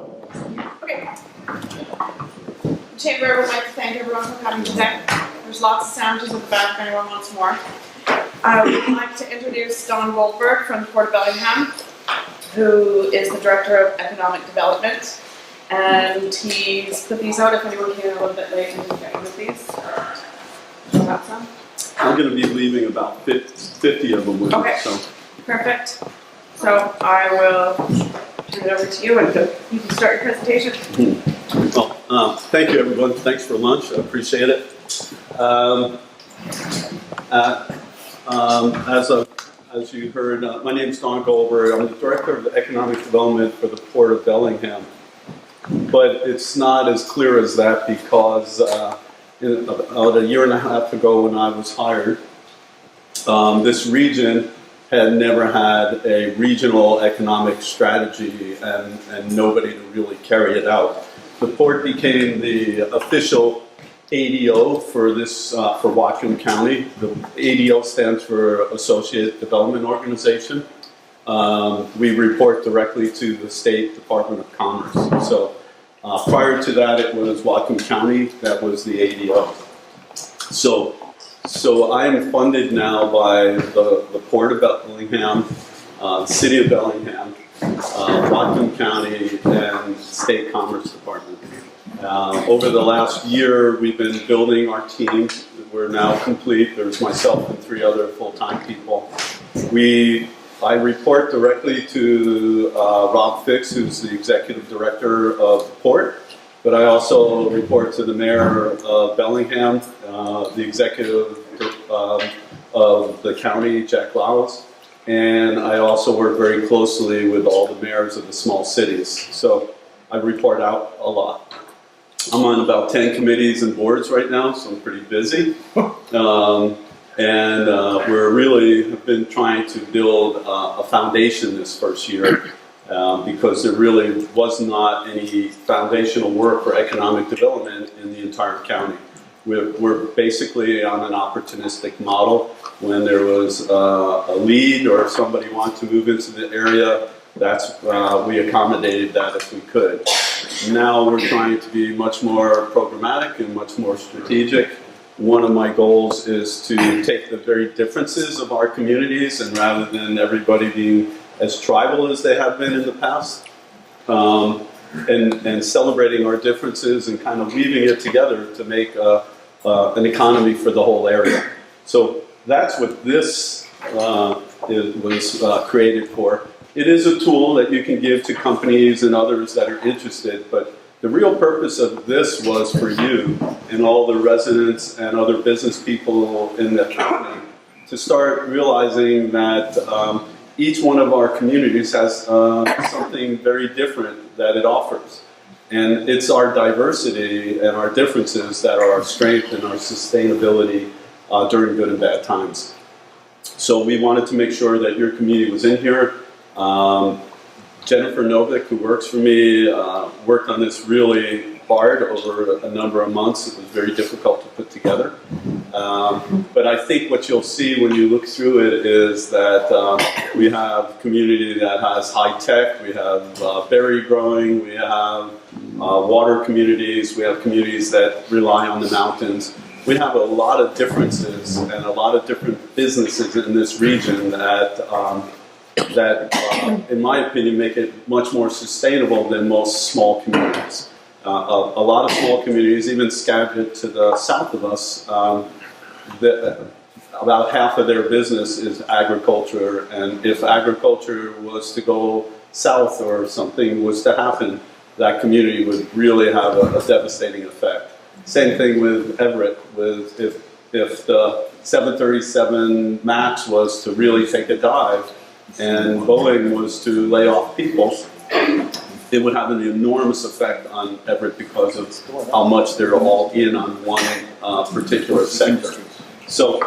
Okay. The Chamber would like to thank everyone for coming today. There's lots of sandwiches at the back if anyone wants more. I would like to introduce Don Goldberg from the Port of Bellingham, who is the Director of Economic Development. And he's put these out if anyone came in a little bit late and didn't get one of these. Show that some. I'm going to be leaving about 50 of them with Okay. you. So. Perfect. So I will turn it over to you and you can start your presentation. Well, thank you everyone. Thanks for lunch. I appreciate it. As you heard, my name is Don Goldberg. I'm the Director of Economic Development for the Port of Bellingham. But it's not as clear as that because about a year and a half ago when I was hired, this region had never had a regional economic strategy and nobody to really carry it out. The port became the official ADO for this for Whatcom County. The ADO stands for Associate Development Organization. We report directly to the State Department of Commerce. So prior to that, it was Whatcom County that was the ADO. So I am funded now by the Port of Bellingham, the City of Bellingham, Whatcom County, and State Commerce Department. Over the last year, we've been building our team. We're now complete. There's myself and 3 other full-time people. I report directly to Rob Fix, who's the Executive Director of the Port, but I also report to the Mayor of Bellingham, the Executive of the county, Jack Lowes, and I also work very closely with all the mayors of the small cities. So I report out a lot. I'm on about 10 committees and boards right now, so I'm pretty busy. We're really have been trying to build a foundation this first year because there really was not any foundational work for economic development in the entire county. We're basically on an opportunistic model. When there was a lead or somebody wanted to move into the area, we accommodated that if we could. Now we're trying to be much more programmatic and much more strategic. One of my goals is to take the very differences of our communities and rather than everybody being as tribal as they have been in the past, and celebrating our differences and kind of weaving it together to make an economy for the whole area. So that's what this was created for. It is a tool that you can give to companies and others that are interested, but the real purpose of this was for you and all the residents and other business people in the county to start realizing that each one of our communities has something very different that it offers. And it's our diversity and our differences that are our strength and our sustainability during good and bad times. So we wanted to make sure that your community was in here. Jennifer Novick, who works for me, worked on this really hard over a number of months. It was very difficult to put together. But I think what you'll see when you look through it is that we have a community that has high tech, we have berry growing, we have water communities, we have communities that rely on the mountains. We have a lot of differences and a lot of different businesses in this region that in my opinion, make it much more sustainable than most small communities. A lot of small communities, even scattered to the south of us, about half of their business is agriculture, and if agriculture was to go south or something was to happen, that community would really have a devastating effect. Same thing with Everett, if the 737 MAX was to really take a dive, and Boeing was to lay off people, it would have an enormous effect on Everett because of how much they're all in on one particular sector. So,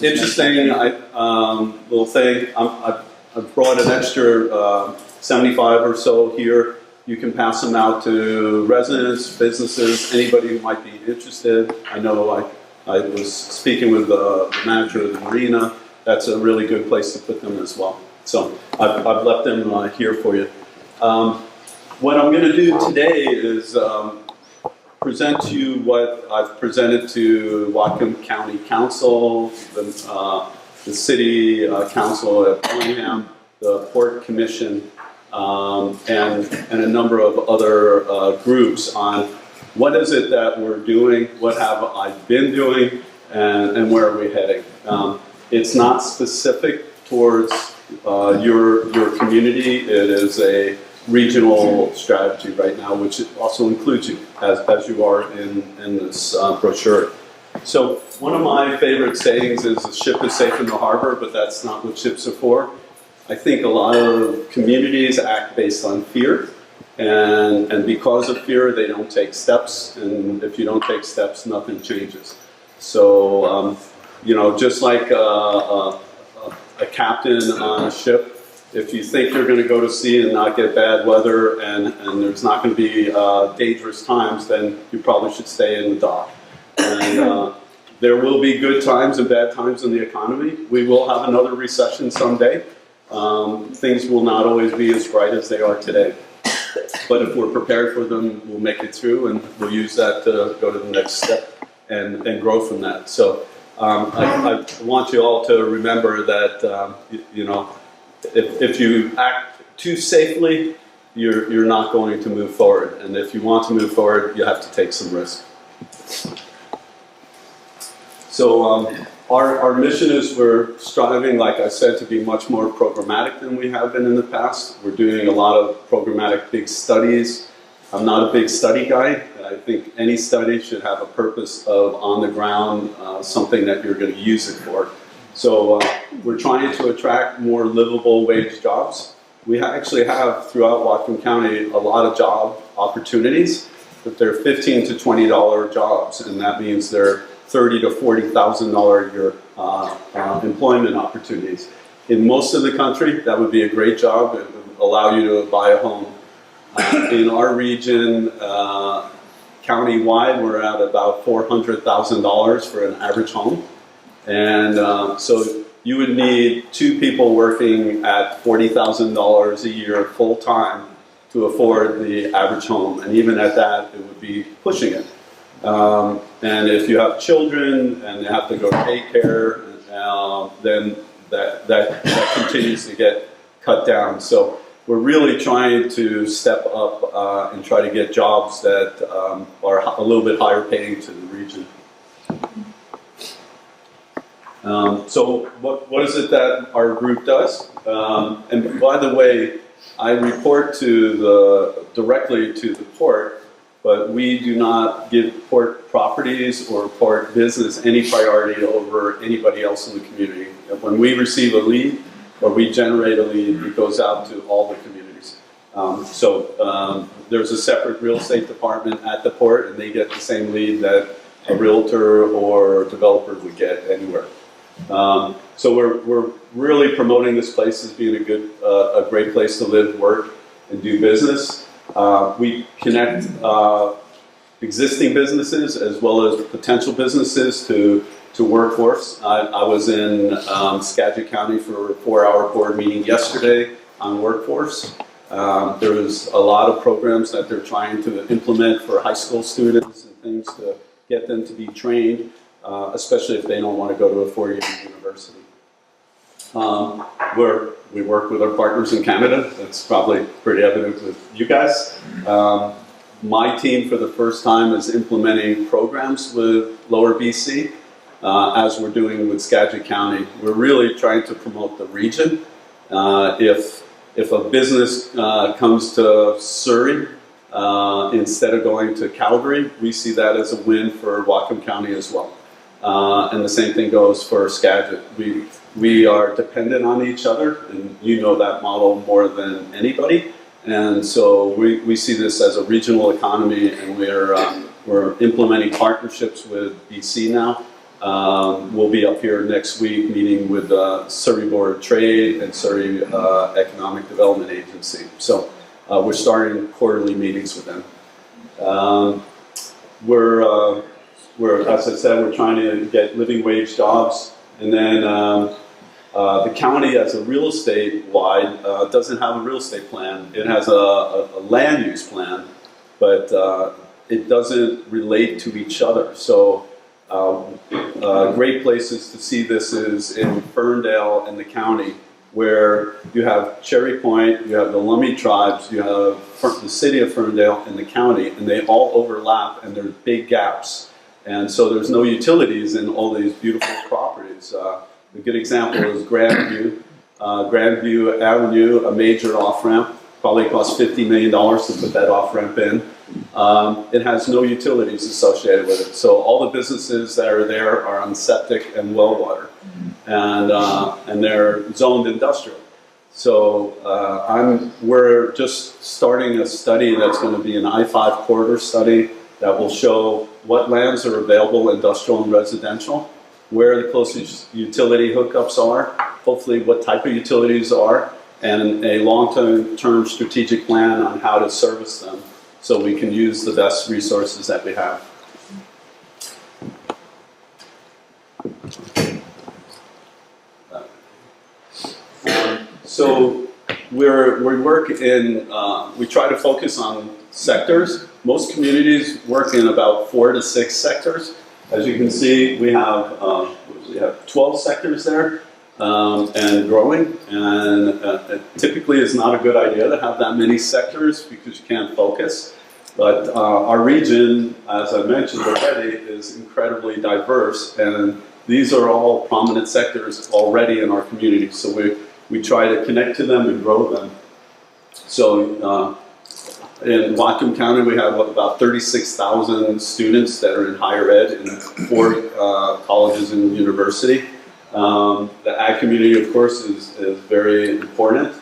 interesting little thing. I've brought an extra 75 or so here. You can pass them out to residents, businesses, anybody who might be interested. I know I was speaking with the manager of the marina. That's a really good place to put them as well. So I've left them here for you. what I'm going to do today is present to you what I've presented to Whatcom County Council, the City Council at Bellingham, the Port Commission, and a number of other groups on what is it that we're doing, what have I been doing, and where are we heading. It's not specific towards your community. It is a regional strategy right now, which also includes you, as you are in this brochure. So one of my favorite sayings is, "The ship is safe in the harbor," but that's not what ships are for. I think a lot of communities act based on fear, and because of fear, they don't take steps, and if you don't take steps, nothing changes. So, you know, just like a captain on a ship, if you think you're going to go to sea and not get bad weather and there's not going to be dangerous times, then you probably should stay in the dock. And there will be good times and bad times in the economy. We will have another recession someday. Things will not always be as bright as they are today. But if we're prepared for them, we'll make it through, and we'll use that to go to the next step and grow from that. So I want you all to remember that, you know, if you act too safely, you're not going to move forward. And if you want to move forward, you have to take some risk. So our mission is we're striving, like I said, to be much more programmatic than we have been in the past. We're doing a lot of programmatic big studies. I'm not a big study guy. I think any study should have a purpose of on the ground, something that you're going to use it for. So we're trying to attract more livable wage jobs. We actually have throughout Whatcom County a lot of job opportunities, but they're $15 to $20 jobs, and that means they're $30,000 to $40,000 a year employment opportunities. In most of the country, that would be a great job. It would allow you to buy a home. In our region, county-wide, we're at about $400,000 for an average home. And so you would need 2 people working at $40,000 a year full-time to afford the average home. And even at that, it would be pushing it. And if you have children and they have to go to daycare, then that continues to get cut down. So we're really trying to step up and try to get jobs that are a little bit higher paying to the region. So what is it that our group does? And by the way, I report directly to the port, but we do not give port properties or port business any priority over anybody else in the community. When we receive a lead or we generate a lead, it goes out to all the communities. So there's a separate real estate department at the port, and they get the same lead that a realtor or developer would get anywhere. So we're really promoting this place as being a great place to live, work, and do business. We connect existing businesses as well as potential businesses to workforce. I was in Skagit County for a 4-hour board meeting yesterday on workforce. There was a lot of programs that they're trying to implement for high school students and things to get them to be trained, especially if they don't want to go to a 4-year university. We work with our partners in Canada. That's probably pretty evident with you guys. My team, for the first time, is implementing programs with Lower BC, as we're doing with Skagit County. We're really trying to promote the region. If a business comes to Surrey instead of going to Calgary, we see that as a win for Whatcom County as well. And the same thing goes for Skagit. We are dependent on each other, and you know that model more than anybody. And so we see this as a regional economy, and we're implementing partnerships with BC now. We'll be up here next week meeting with Surrey Board of Trade and Surrey Economic Development Agency. So we're starting quarterly meetings with them. As I said, we're trying to get living wage jobs. And then The county, as a real estate wide, doesn't have a real estate plan. It has a land use plan, but it doesn't relate to each other. So great places to see this is in Ferndale in the county, where you have Cherry Point, you have the Lummi tribes, you have the city of Ferndale in the county, and they all overlap, and there's big gaps. And so there's no utilities in all these beautiful properties. A good example is Grandview. Grandview Avenue, a major off-ramp, probably cost $50 million to put that off-ramp in. It has no utilities associated with it. So all the businesses that are there are on septic and well water. And they're zoned industrial. So we're just starting a study that's going to be an I-5 corridor study that will show what lands are available, industrial and residential, where the closest utility hookups are, hopefully what type of utilities are, and a long-term strategic plan on how to service them so we can use the best resources that we have. So we try to focus on sectors. Most communities work in about 4 to 6 sectors. As you can see, we have 12 sectors there and growing. And it typically is not a good idea to have that many sectors because you can't focus. But our region, as I mentioned already, is incredibly diverse. And these are all prominent sectors already in our community. So we try to connect to them and grow them. So in Whatcom County, we have about 36,000 students that are in higher ed in 4 colleges and university. The ag community, of course, is very important.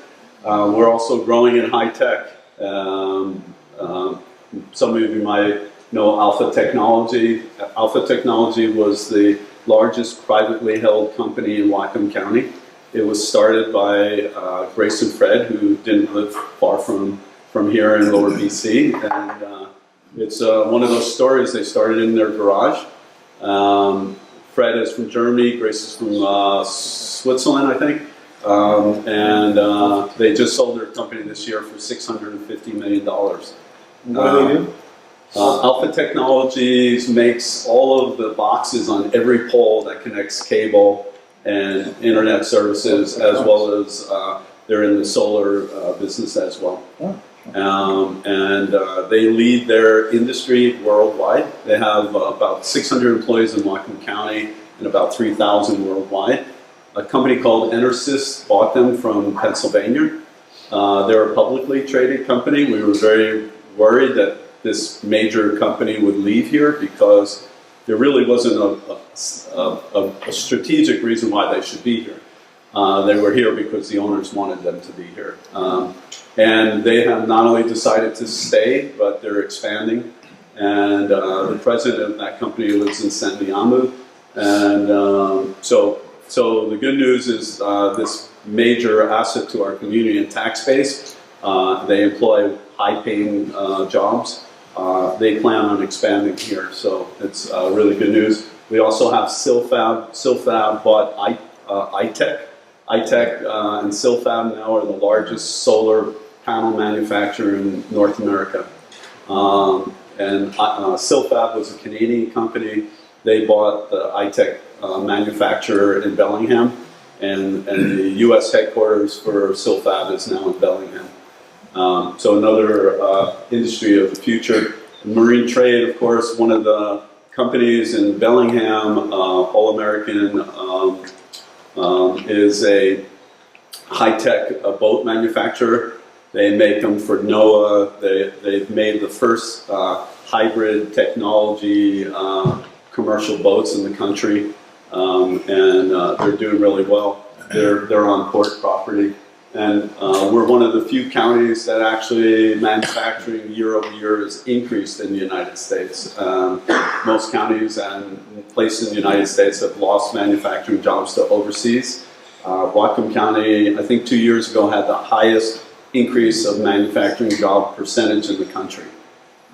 We're also growing in high tech. Some of you might know Alpha Technology. Alpha Technology was the largest privately held company in Whatcom County. It was started by Grace and Fred, who didn't live far from here in Lower BC, and it's one of those stories. They started in their garage. Fred is from Germany, Grace is from Switzerland, I think, and they just sold their company this year for $650 million. What do they do? Alpha Technologies makes all of the boxes on every pole that connects cable and internet services, as well as they're in the solar business as well. They lead their industry worldwide. They have about 600 employees in Whatcom County and about 3,000 worldwide. A company called Enersys bought them from Pennsylvania. They're a publicly traded company. We were very worried that this major company would leave here because there really wasn't a strategic reason why they should be here. They were here because the owners wanted them to be here. And they have not only decided to stay, but they're expanding. And the president of that company lives in Sandiamu. And so the good news is this major asset to our community and tax base. They employ high-paying jobs. They plan on expanding here, so it's really good news. We also have Silfab. Silfab bought iTech. iTech and Silfab now are the largest solar panel manufacturer in North America. Silfab was a Canadian company. They bought the iTech manufacturer in Bellingham, and the U.S. headquarters for Silfab is now in Bellingham. So another industry of the future. Marine trade, of course, one of the companies in Bellingham, All-American, is a high-tech boat manufacturer. They make them for NOAA. They've made the first hybrid technology commercial boats in the country, and they're doing really well. They're on port property. And we're one of the few counties that actually manufacturing year over year has increased in the United States. Most counties and places in the United States have lost manufacturing jobs to overseas. Whatcom County, I think 2 years ago, had the highest increase of manufacturing job percentage in the country.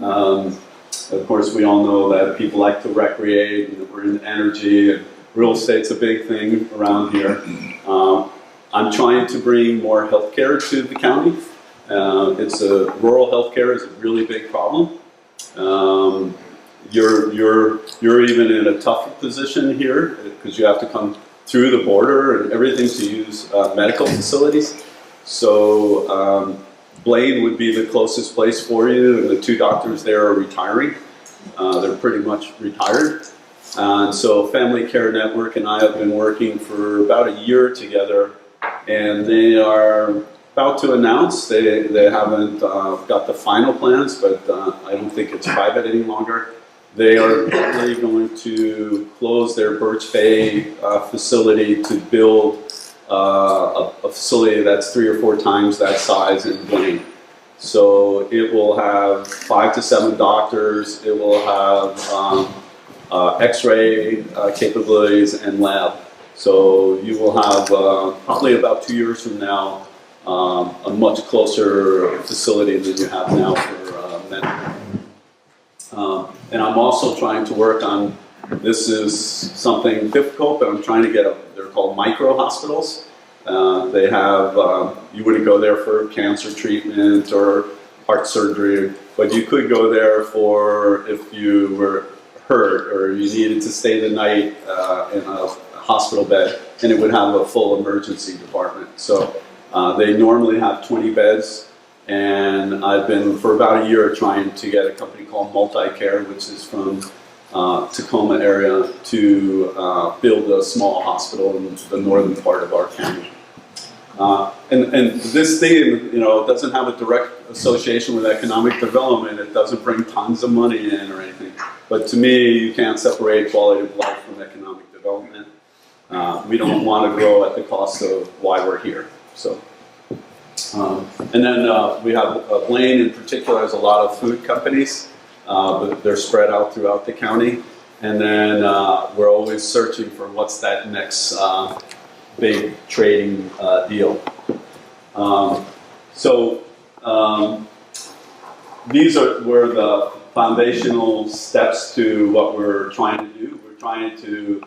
Of course, we all know that people like to recreate, and we're in energy, and real estate's a big thing around here. I'm trying to bring more healthcare to the county. Rural healthcare is a really big problem. You're even in a tougher position here because you have to come through the border and everything to use medical facilities. So Blaine would be the closest place for you, and the 2 doctors there are retiring. They're pretty much retired. And so Family Care Network and I have been working for about a year together, and they are about to announce, they haven't got the final plans, but I don't think it's private any longer. They are probably going to close their Birch Bay facility to build a facility that's 3 or 4 times that size in Blaine. So it will have 5 to 7 doctors. It will have X-ray capabilities and lab. So you will have probably about 2 years from now a much closer facility than you have now for medical. And I'm also trying to work on, this is something difficult, but I'm trying to get they're called micro hospitals. They have, you wouldn't go there for cancer treatment or heart surgery, but you could go there for if you were hurt or you needed to stay the night in a hospital bed, and it would have a full emergency department. So they normally have 20 beds. And I've been for about a year trying to get a company called Multi-Care, which is from Tacoma area, to build a small hospital in the northern part of our county. And this thing, doesn't have a direct association with economic development. It doesn't bring tons of money in or anything. But to me, you can't separate quality of life from economic development. We don't want to grow at the cost of why we're here. So. And then we have Blaine in particular has a lot of food companies, but they're spread out throughout the county. And then we're always searching for what's that next big trading deal. These were the foundational steps to what we're trying to do. We're trying to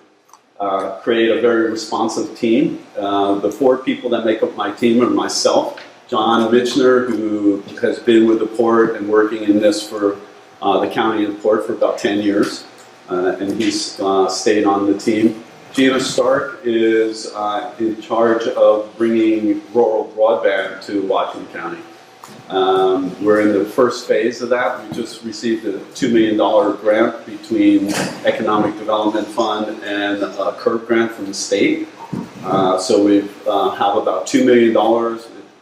create a very responsive team. The 4 people that make up my team are myself, John Michener, who has been with the port and working in this for the county and port for about 10 years, and he's stayed on the team. Gina Stark is in charge of bringing rural broadband to Whatcom County. We're in the first phase of that. We just received a $2 million grant between Economic Development Fund and a CURB grant from the state. So we have about $2 million.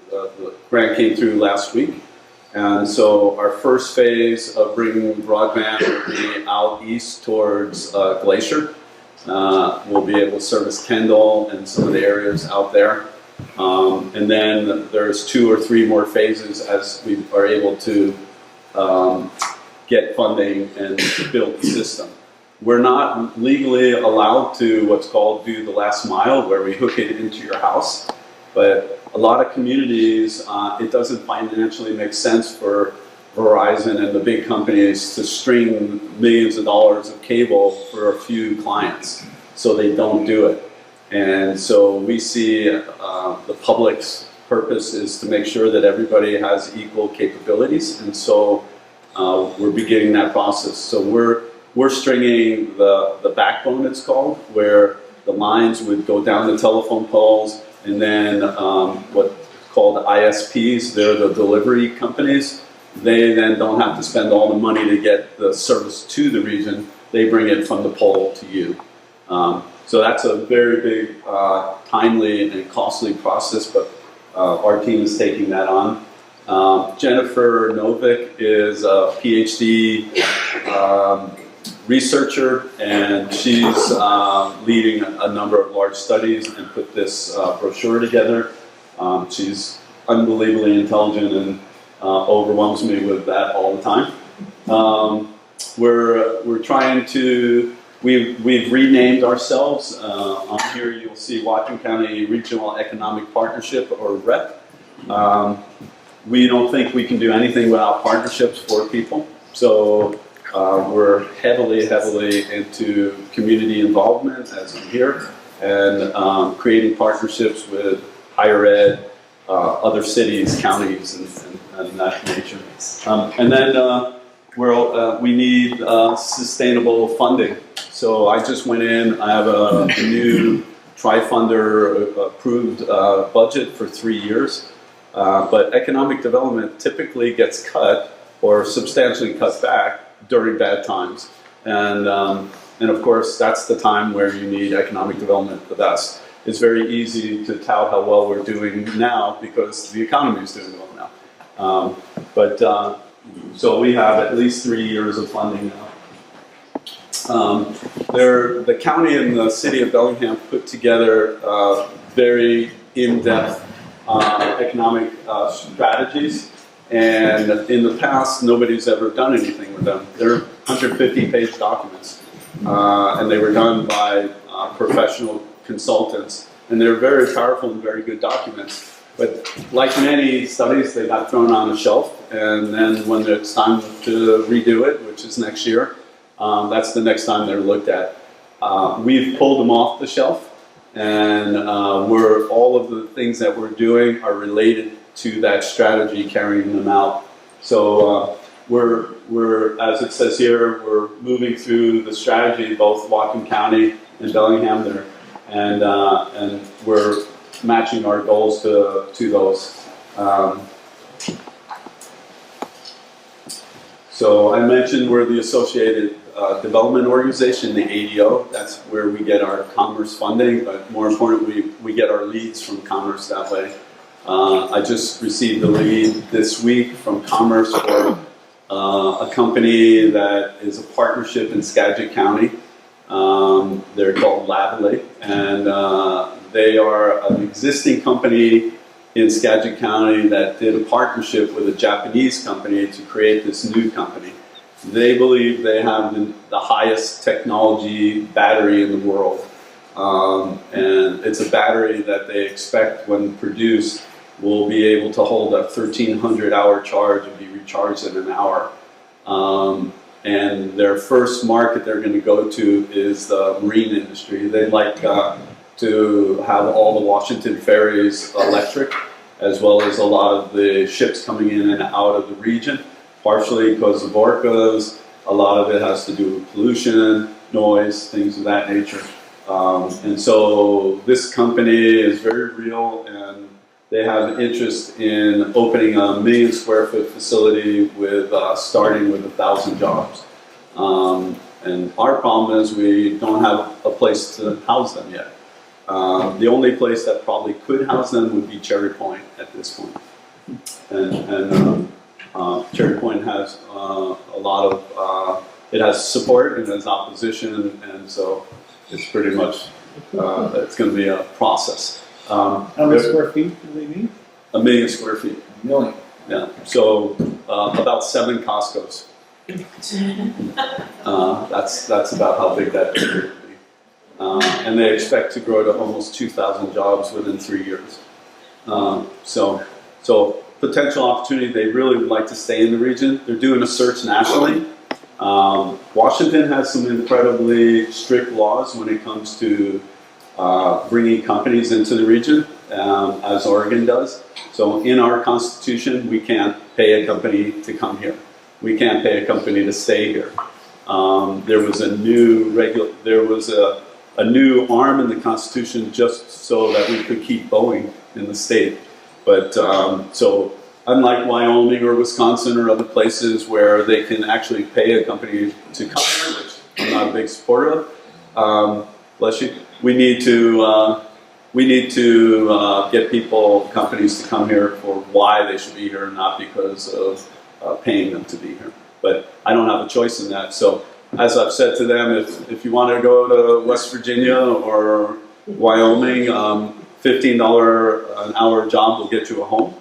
The grant came through last week. And so our first phase of bringing broadband will be out east towards Glacier. We'll be able to service Kendall and some of the areas out there. And then there's 2 or 3 more phases as we are able to get funding and build the system. We're not legally allowed to what's called do the last mile, where we hook it into your house. But a lot of communities, it doesn't financially make sense for Verizon and the big companies to string millions of dollars of cable for a few clients. So they don't do it. And so we see the public's purpose is to make sure that everybody has equal capabilities. And so we're beginning that process. So we're stringing the backbone, it's called, where the lines would go down the telephone poles, and then what's called ISPs, they're the delivery companies. They then don't have to spend all the money to get the service to the region. They bring it from the pole to you. So that's a very big, timely and costly process, but our team is taking that on. Jennifer Novick is a PhD researcher, and she's leading a number of large studies and put this brochure together. She's unbelievably intelligent and overwhelms me with that all the time. We're trying to, we've renamed ourselves. On here you'll see Whatcom County Regional Economic Partnership, or REP. We don't think we can do anything without partnerships for people. So we're heavily into community involvement, as I'm here, and creating partnerships with higher ed, other cities, counties, and that nature. And then we need sustainable funding. So I just went in, I have a new tri-funder approved budget for 3 years. But economic development typically gets cut or substantially cut back during bad times. And of course, that's the time where you need economic development the best. It's very easy to tout how well we're doing now because the economy is doing well now. So we have at least 3 years of funding now. The county and the city of Bellingham put together very in-depth economic strategies, and in the past nobody's ever done anything with them. They're 150-page documents, and they were done by professional consultants, and they're very powerful and very good documents. But like many studies, they got thrown on a shelf, and then when it's time to redo it, which is next year, that's the next time they're looked at. We've pulled them off the shelf, and all of the things that we're doing are related to that strategy, carrying them out. So we're, as it says here, we're moving through the strategy, both Whatcom County and Bellingham there, and we're matching our goals to those. So I mentioned we're the Associated Development Organization, the ADO. That's where we get our commerce funding, but more importantly, we get our leads from commerce that way. I just received a lead this week from commerce for a company that is a partnership in Skagit County. They're called Lavely, and they are an existing company in Skagit County that did a partnership with a Japanese company to create this new company. They believe they have the highest technology battery in the world. And it's a battery that they expect, when produced, will be able to hold a 1,300-hour charge and be recharged in an hour. And their first market they're going to go to is the marine industry. They'd like to have all the Washington ferries electric, as well as a lot of the ships coming in and out of the region, partially because of orcas. A lot of it has to do with pollution, noise, things of that nature. And so this company is very real, and they have an interest in opening a 1 million square foot facility with starting with 1,000 jobs. And our problem is we don't have a place to house them yet. The only place that probably could house them would be Cherry Point at this point. And Cherry Point has a lot of, it has support and has opposition, and so it's pretty much, it's going to be a process. How many square feet do they need? 1 million square feet. 1 million. Yeah, so about 7 Costco's. That's about how big that area would be. And they expect to grow to almost 2,000 jobs within 3 years. So potential opportunity, they really would like to stay in the region. They're doing a search nationally. Washington has some incredibly strict laws when it comes to bringing companies into the region, as Oregon does. So in our constitution, we can't pay a company to come here. We can't pay a company to stay here. There was a new arm in the Constitution just so that we could keep Boeing in the state. But so unlike Wyoming or Wisconsin or other places where they can actually pay a company to come here, which I'm not a big supporter of, bless you, we need to get companies to come here for why they should be here, not because of paying them to be here. But I don't have a choice in that. So as I've said to them, if you want to go to West Virginia or Wyoming, $15 an hour job will get you a home.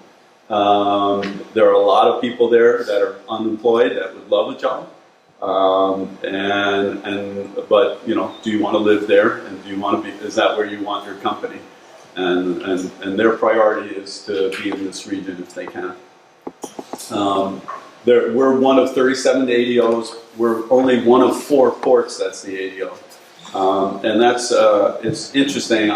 There are a lot of people there that are unemployed that would love a job. But you know, do you want to live there, and do you want to be? Is that where you want your company? And their priority is to be in this region if they can. We're one of 37 ADOs. We're only one of 4 ports that's the ADO, and that's it's interesting.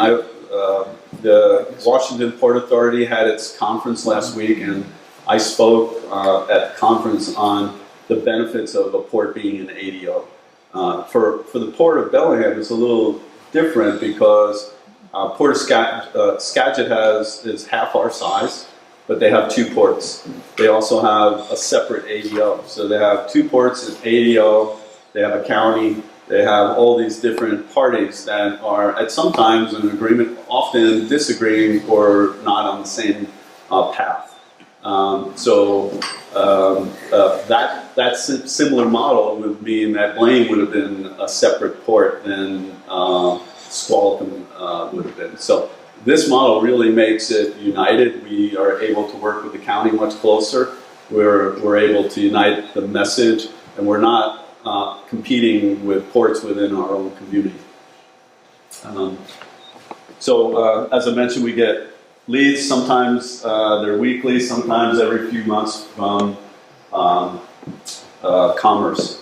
the Washington Port Authority had its conference last week, and I spoke at the conference on the benefits of a port being an ADO. For the Port of Bellingham, it's a little different because Port of Skagit is half our size, but they have 2 ports. They also have a separate ADO. So they have 2 ports, an ADO, they have a county, they have all these different parties that are at sometimes in agreement, often disagreeing or not on the same path. That similar model would mean that Blaine would have been a separate port than Sprawl would have been. So this model really makes it united. We are able to work with the county much closer. We're able to unite the message, and we're not competing with ports within our own community. As I mentioned, we get leads. Sometimes they're weekly, sometimes every few months from Commerce.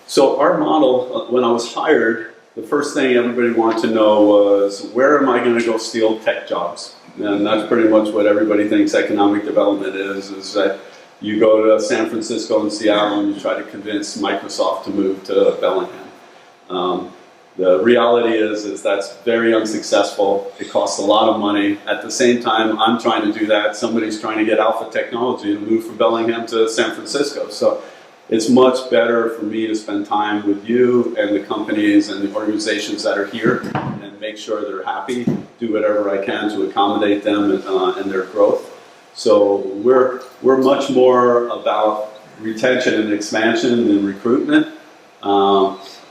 So our model, when I was hired, the first thing everybody wanted to know was, where am I going to go steal tech jobs? And that's pretty much what everybody thinks economic development is that you go to San Francisco and Seattle and you try to convince Microsoft to move to Bellingham. The reality is that's very unsuccessful. It costs a lot of money. At the same time, I'm trying to do that. Somebody's trying to get Alpha Technology to move from Bellingham to San Francisco. So it's much better for me to spend time with you and the companies and the organizations that are here and make sure they're happy, do whatever I can to accommodate them and their growth. So we're much more about retention and expansion than recruitment.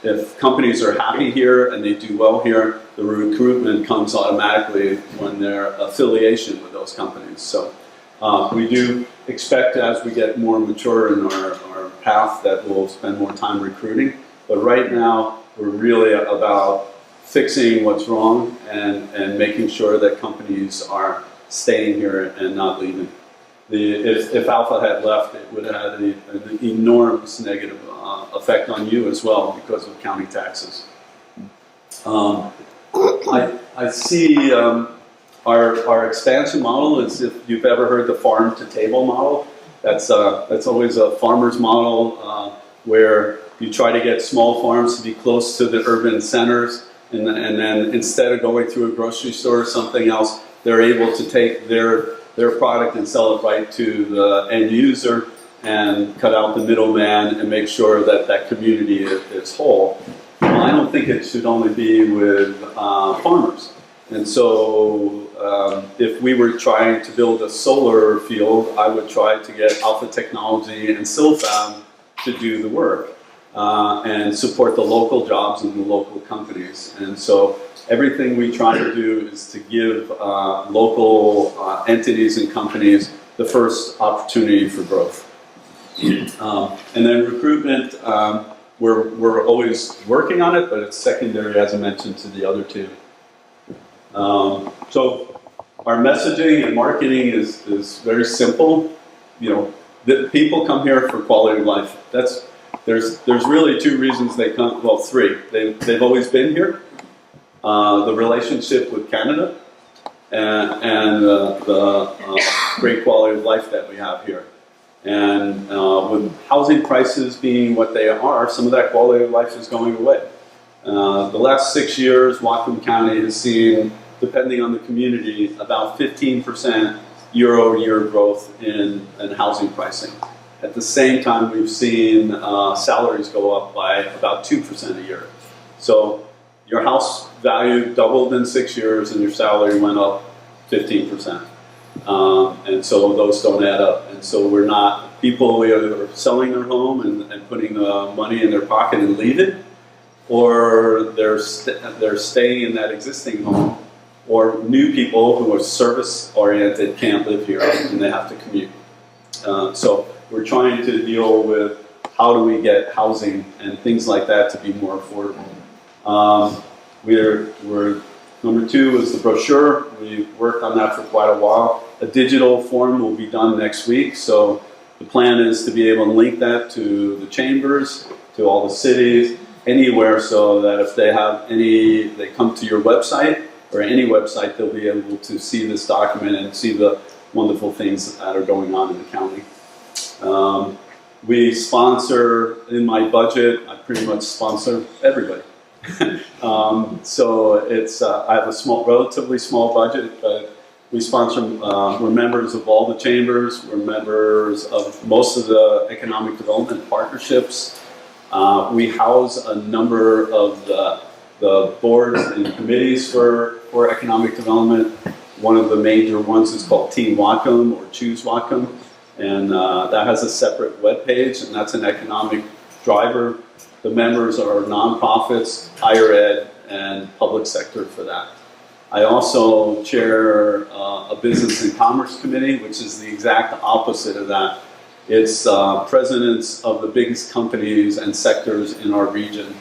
If companies are happy here and they do well here, the recruitment comes automatically when they're affiliation with those companies. So we do expect, as we get more mature in our path, that we'll spend more time recruiting. But right now, we're really about fixing what's wrong and making sure that companies are staying here and not leaving. If Alpha had left, it would have had an enormous negative effect on you as well because of county taxes. I see our expansion model is, if you've ever heard the farm to table model, that's always a farmer's model where you try to get small farms to be close to the urban centers, and then instead of going through a grocery store or something else, they're able to take their product and sell it right to the end user and cut out the middleman and make sure that that community is whole. I don't think it should only be with farmers. And so if we were trying to build a solar field, I would try to get Alpha Technology and Silfab to do the work and support the local jobs and the local companies. And so everything we try to do is to give local entities and companies the first opportunity for growth. And then recruitment, we're always working on it, but it's secondary, as I mentioned, to the other two. So our messaging and marketing is very simple. You know, the people come here for quality of life. There's really 2 reasons they come. Well, 3. They've always been here. The relationship with Canada and the great quality of life that we have here. And with housing prices being what they are, some of that quality of life is going away. The last 6 years, Whatcom County has seen, depending on the community, about 15% year-over-year growth in housing pricing. At the same time, we've seen salaries go up by about 2% a year. So your house value doubled in 6 years and your salary went up 15%. And so those don't add up. And so we're not, people either selling their home and putting the money in their pocket and leave it, or they're staying in that existing home, or new people who are service-oriented can't live here and they have to commute. So we're trying to deal with how do we get housing and things like that to be more affordable. Number 2 is the brochure. We worked on that for quite a while. A digital form will be done next week, so the plan is to be able to link that to the chambers, to all the cities, anywhere, so that if they have they come to your website or any website, they'll be able to see this document and see the wonderful things that are going on in the county. We sponsor, in my budget, I pretty much sponsor everybody. So it's, I have a relatively small budget, but we sponsor, we're members of all the chambers, we're members of most of the economic development partnerships. We house a number of the boards and committees for economic development. One of the major ones is called Team Whatcom or Choose Whatcom, and that has a separate web page, and that's an economic driver. The members are nonprofits, higher ed, and public sector for that. I also chair a business and commerce committee, which is the exact opposite of that. It's presidents of the biggest companies and sectors in our region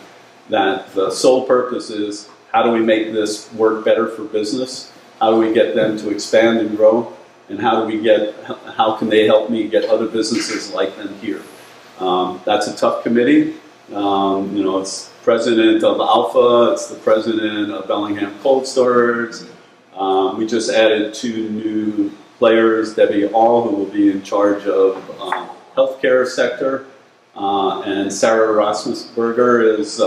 that the sole purpose is, how do we make this work better for business? How do we get them to expand and grow? And how can they help me get other businesses like them here? That's a tough committee. You know, it's president of Alpha, it's the president of Bellingham Cold Storage. We just added 2 new players, Debbie All, who will be in charge of healthcare sector, and Sarah Rasmusberger is,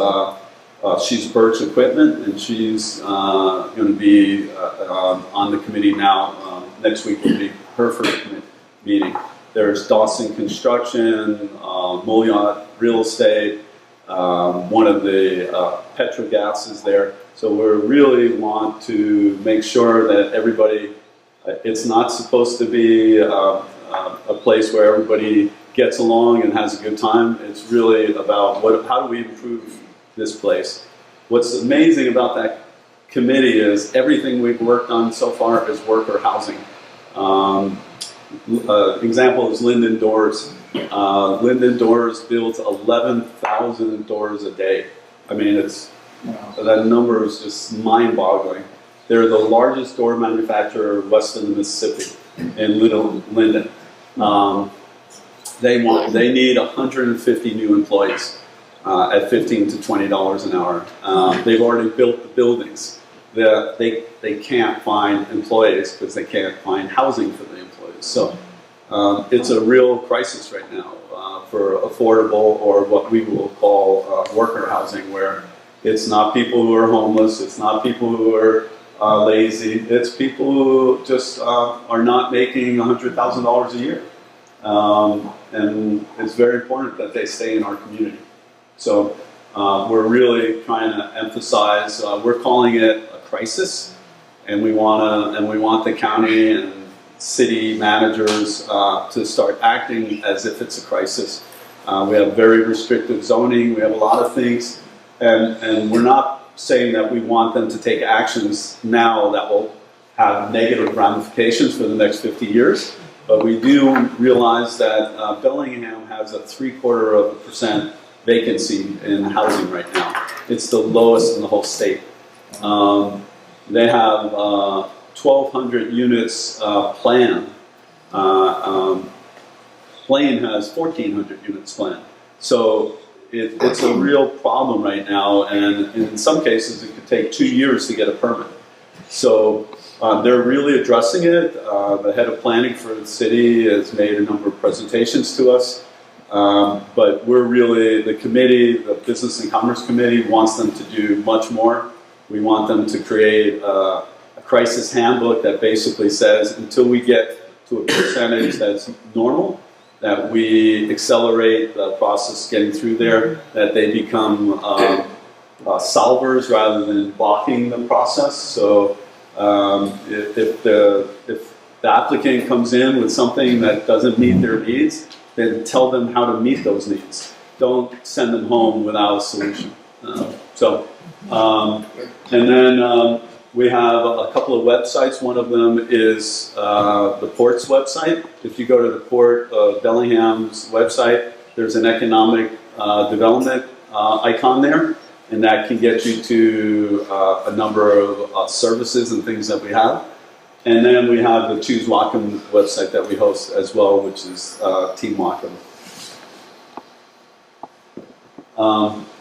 she's Birch Equipment, and she's going to be on the committee now. Next week will be her first meeting. There's Dawson Construction, Moliot Real Estate, one of the Petrogas is there. So we really want to make sure that everybody, it's not supposed to be a place where everybody gets along and has a good time. It's really about how do we improve this place. What's amazing about that committee is everything we've worked on so far is worker housing. Example is Linden Doors. Linden Doors builds 11,000 doors a day. I mean, that number is just mind-boggling. They're the largest door manufacturer west of the Mississippi in Linden. They need 150 new employees at $15 to $20 an hour. They've already built the buildings. They can't find employees because they can't find housing for the employees. So it's a real crisis right now for affordable, or what we will call worker housing, where it's not people who are homeless, it's not people who are lazy, it's people who just are not making $100,000 a year. And it's very important that they stay in our community. So we're really trying to emphasize, we're calling it a crisis, and we want the county and city managers to start acting as if it's a crisis. We have very restrictive zoning, we have a lot of things, and we're not saying that we want them to take actions now that will have negative ramifications for the next 50 years, but we do realize that Bellingham has a 0.75% vacancy in housing right now. It's the lowest in the whole state. They have 1,200 units planned. Plain has 1,400 units planned. So it's a real problem right now, and in some cases it could take 2 years to get a permit. So they're really addressing it. The head of planning for the city has made a number of presentations to us. But we're really, the committee, the Business and Commerce Committee, wants them to do much more. We want them to create a crisis handbook that basically says, until we get to a percentage that's normal, that we accelerate the process getting through there, that they become solvers rather than blocking the process. So if the applicant comes in with something that doesn't meet their needs, then tell them how to meet those needs. Don't send them home without a solution. And then we have a couple of websites. One of them is the Port's website. If you go to the Port of Bellingham's website, there's an economic development icon there, and that can get you to a number of services and things that we have. And then we have the Choose Whatcom website that we host as well, which is Team Whatcom.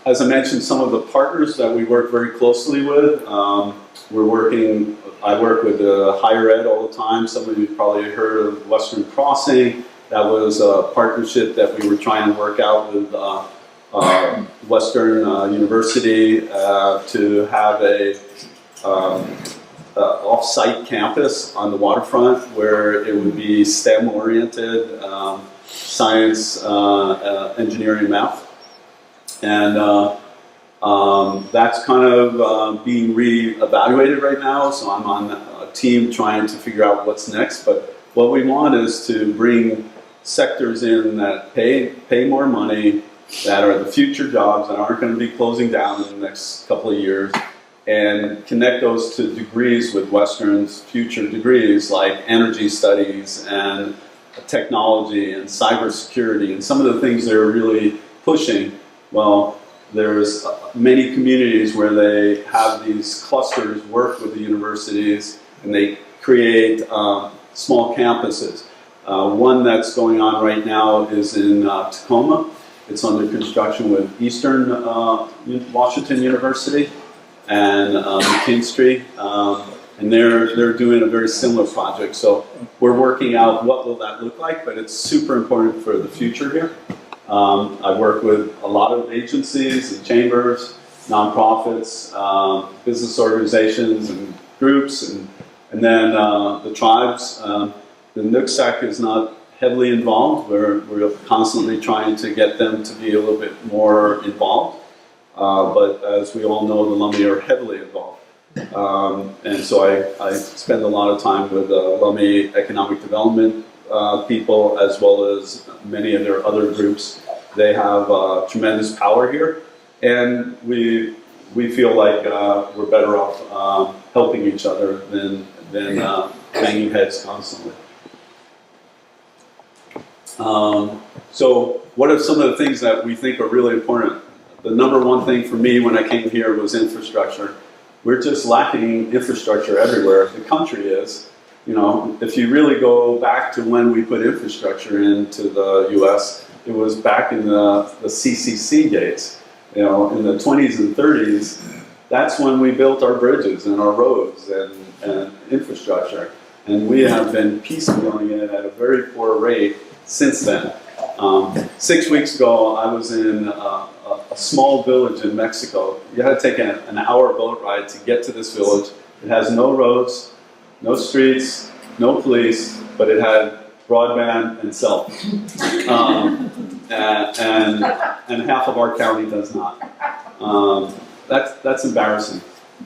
As I mentioned, some of the partners that we work very closely with, I work with higher ed all the time. Some of you probably heard of Western Crossing. That was a partnership that we were trying to work out with Western University to have a off-site campus on the waterfront where it would be STEM-oriented, science, engineering, math. And that's kind of being re-evaluated right now, so I'm on a team trying to figure out what's next. But what we want is to bring sectors in that pay more money, that are the future jobs that aren't going to be closing down in the next couple of years, and connect those to degrees with Western's future degrees like energy studies and technology and cybersecurity and some of the things they're really pushing. Well, there's many communities where they have these clusters work with the universities and they create small campuses. One that's going on right now is in Tacoma. It's under construction with Eastern Washington University and McKinstry, and they're doing a very similar project. So we're working out what will that look like, but it's super important for the future here. I work with a lot of agencies and chambers, nonprofits, business organizations and groups, and then the tribes. The NUCSAC is not heavily involved. We're constantly trying to get them to be a little bit more involved. But as we all know, the Lummi are heavily involved. And so I spend a lot of time with Lummi economic development people, as well as many of their other groups. They have tremendous power here, and we feel like we're better off helping each other than banging heads constantly. So what are some of the things that we think are really important? The number one thing for me when I came here was infrastructure. We're just lacking infrastructure everywhere. The country is. You know, if you really go back to when we put infrastructure into the U.S., it was back in the CCC days. You know, in the 20s and 30s, that's when we built our bridges and our roads and infrastructure. And we have been piecemealing it at a very poor rate since then. 6 weeks ago, I was in a small village in Mexico. You had to take an hour boat ride to get to this village. It has no roads, no streets, no police, but it had broadband and cell phone. And half of our county does not. That's embarrassing.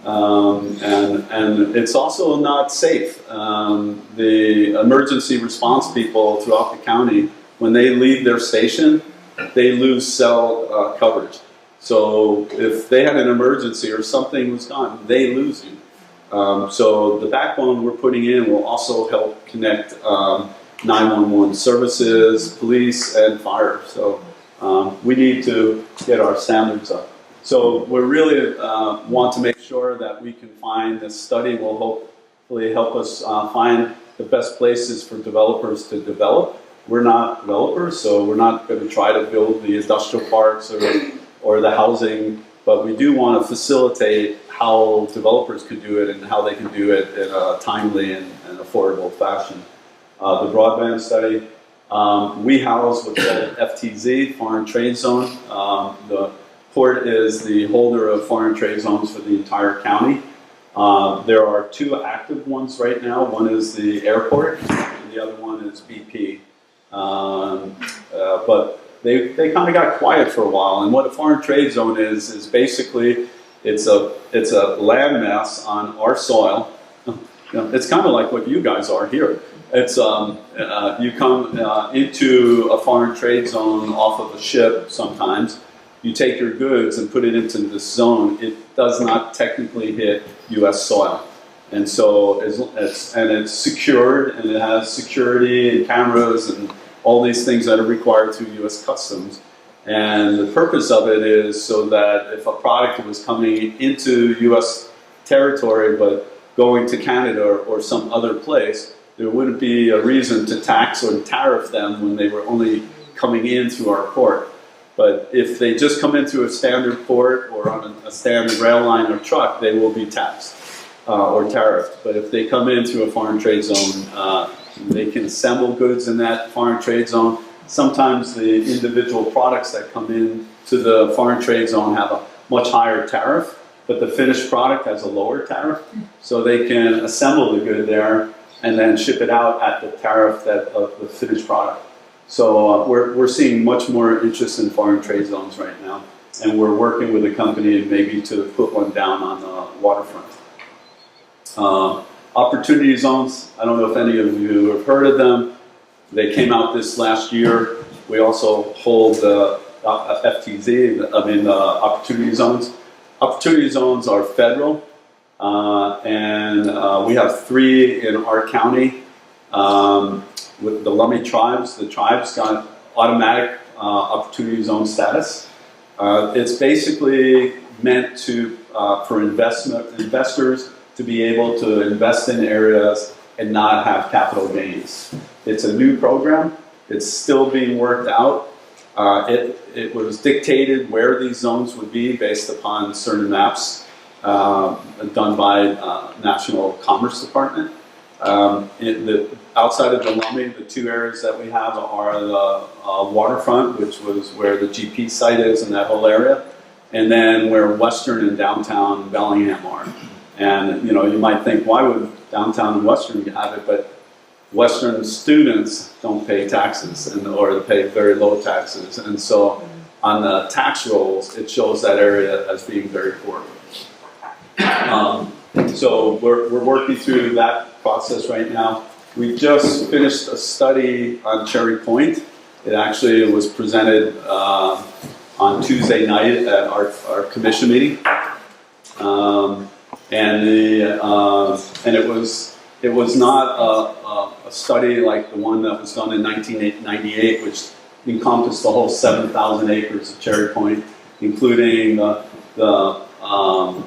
And it's also not safe. The emergency response people throughout the county, when they leave their station, they lose cell coverage. So if they had an emergency or something was gone, they lose you. So the backbone we're putting in will also help connect 911 services, police, and fire. So we need to get our standards up. So we really want to make sure that we can find this study will hopefully help us find the best places for developers to develop. We're not developers, so we're not going to try to build the industrial parks or the housing, but we do want to facilitate how developers could do it and how they can do it in a timely and affordable fashion. The broadband study, we house what's called FTZ, Foreign Trade Zone. The port is the holder of foreign trade zones for the entire county. There are two active ones right now. One is the airport, and the other one is BP. But they kind of got quiet for a while. And what a foreign trade zone is basically it's a landmass on our soil. It's kind of like what you guys are here. It's you come into a foreign trade zone off of a ship sometimes. You take your goods and put it into this zone. It does not technically hit U.S. soil. And so it's secured, and it has security and cameras and all these things that are required through U.S. Customs. And the purpose of it is so that if a product was coming into U.S. territory but going to Canada or some other place, there wouldn't be a reason to tax or tariff them when they were only coming in through our port. But if they just come into a standard port or on a standard rail line or truck, they will be taxed or tariffed. But if they come into a foreign trade zone, they can assemble goods in that foreign trade zone. Sometimes the individual products that come in to the foreign trade zone have a much higher tariff, but the finished product has a lower tariff. So they can assemble the good there and then ship it out at the tariff that of the finished product. So we're seeing much more interest in foreign trade zones right now, and we're working with a company maybe to put one down on the waterfront. Opportunity zones, I don't know if any of you have heard of them. They came out this last year. We also hold FTZ, opportunity zones. Opportunity zones are federal, and we have 3 in our county. With the Lummi tribes, the tribes got automatic opportunity zone status. It's basically meant to for investors to be able to invest in areas and not have capital gains. It's a new program. It's still being worked out. It was dictated where these zones would be based upon certain maps done by National Commerce Department. Outside of the Lummi, the 2 areas that we have are the waterfront, which was where the GP site is in that whole area, and then where Western and downtown Bellingham are. And you might think, why would downtown and Western have it? But Western students don't pay taxes, or they pay very low taxes, and so on the tax rolls, it shows that area as being very poor. So we're working through that process right now. We just finished a study on Cherry Point. It actually was presented on Tuesday night at our commission meeting, and it was not a study like the one that was done in 1998, which encompassed the whole 7,000 acres of Cherry Point, including the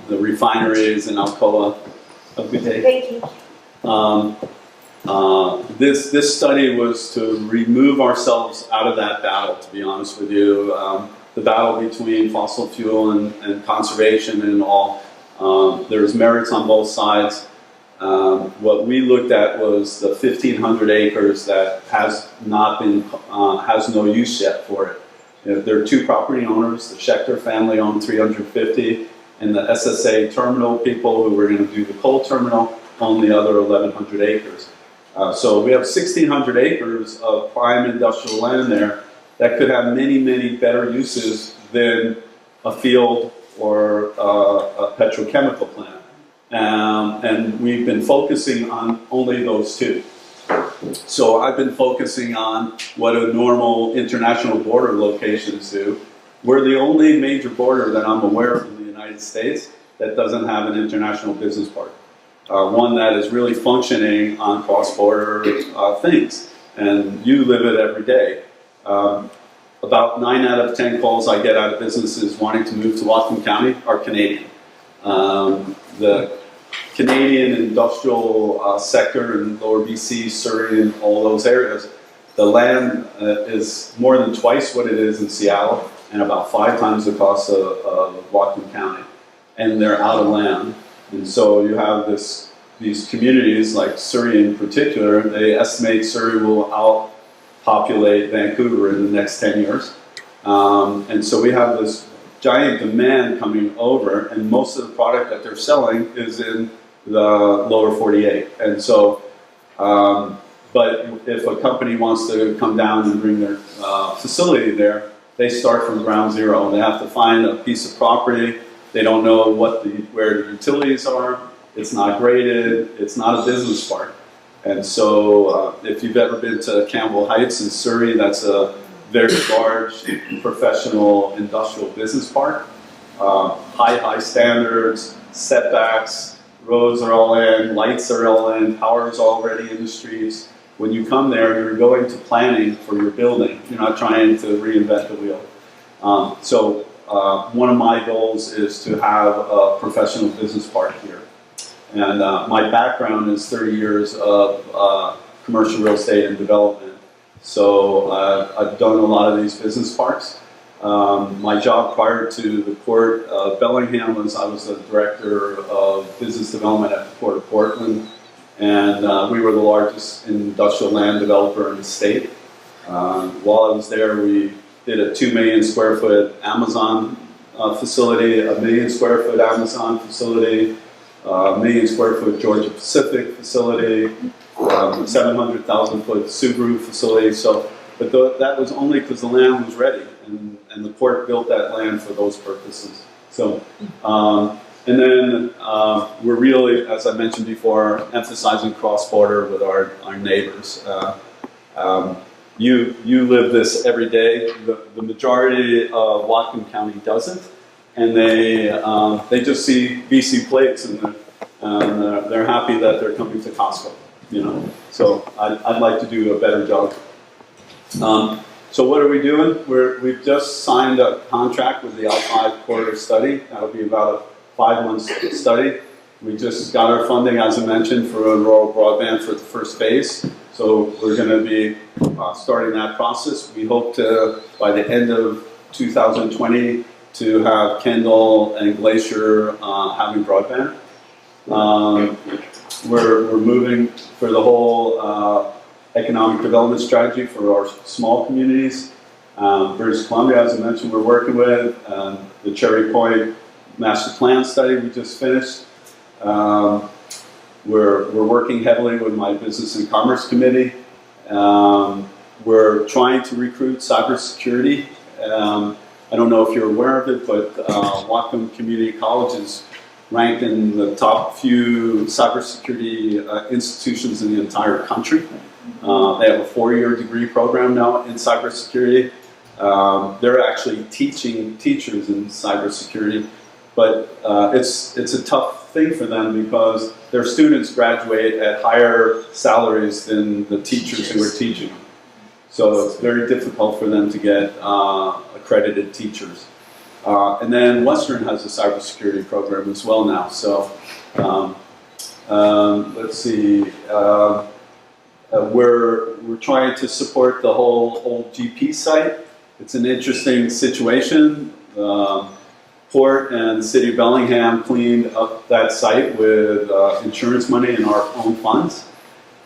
refineries in Alcoa. Have a good day. Thank you. This study was to remove ourselves out of that battle, to be honest with you. The battle between fossil fuel and conservation and all. There's merits on both sides. What we looked at was the 1,500 acres that has not been, has no use yet for it. There are 2 property owners. The Schechter family owned 350, and the SSA terminal people who were going to do the coal terminal own the other 1,100 acres. So we have 1,600 acres of prime industrial land there that could have many, many better uses than a field or a petrochemical plant. And we've been focusing on only those 2. So I've been focusing on what a normal international border locations do. We're the only major border that I'm aware of in the United States that doesn't have an international business park. One that is really functioning on cross-border things. And you live it every day. About 9 out of 10 calls I get out of businesses wanting to move to Whatcom County are Canadian. The Canadian industrial sector in lower BC, Surrey, and all those areas, the land is more than twice what it is in Seattle and about 5 times the cost of Whatcom County. And they're out of land. And so you have these communities like Surrey in particular, they estimate Surrey will outpopulate Vancouver in the next 10 years. And so we have this giant demand coming over, and most of the product that they're selling is in the lower 48. And so, but if a company wants to come down and bring their facility there, they start from ground zero. They have to find a piece of property. They don't know where the utilities are. It's not graded. It's not a business park. And so if you've ever been to Campbell Heights in Surrey, that's a very large professional industrial business park. High standards, setbacks, roads are all in, lights are all in, power is already in the streets. When you come there, you're going to planning for your building. You're not trying to reinvent the wheel. So one of my goals is to have a professional business park here. And my background is 30 years of commercial real estate and development. So I've done a lot of these business parks. My job prior to the Port of Bellingham was I was the Director of Business Development at the Port of Portland, and we were the largest industrial land developer in the state. While I was there, we did a 2 million square foot Amazon facility, a 1 million square foot Amazon facility, a 1 million square foot Georgia Pacific facility, 700,000 foot Subaru facility. So, but that was only because the land was ready, and the port built that land for those purposes. So, and then we're really, as I mentioned before, emphasizing cross-border with our neighbors. You live this every day. The majority of Whatcom County doesn't, and they just see BC plates and they're happy that they're coming to Costco. You know, so I'd like to do a better job. So what are we doing? We've just signed a contract with the L5 corridor study. That'll be about a 5-month study. We just got our funding, as I mentioned, for rural broadband for the first phase. So we're going to be starting that process. We hope to, by the end of 2020, to have Kendall and Glacier having broadband. We're moving for the whole economic development strategy for our small communities. British Columbia, as I mentioned, we're working with the Cherry Point Master Plan study we just finished. We're working heavily with my Business and Commerce Committee. We're trying to recruit cybersecurity. I don't know if you're aware of it, but Whatcom Community College is ranked in the top few cybersecurity institutions in the entire country. They have a 4-year degree program now in cybersecurity. They're actually teaching teachers in cybersecurity, but it's a tough thing for them because their students graduate at higher salaries than the teachers who are teaching them. So it's very difficult for them to get accredited teachers. And then Western has a cybersecurity program as well now. So let's see. We're trying to support the whole old GP site. It's an interesting situation. Port and the city of Bellingham cleaned up that site with insurance money and our own funds.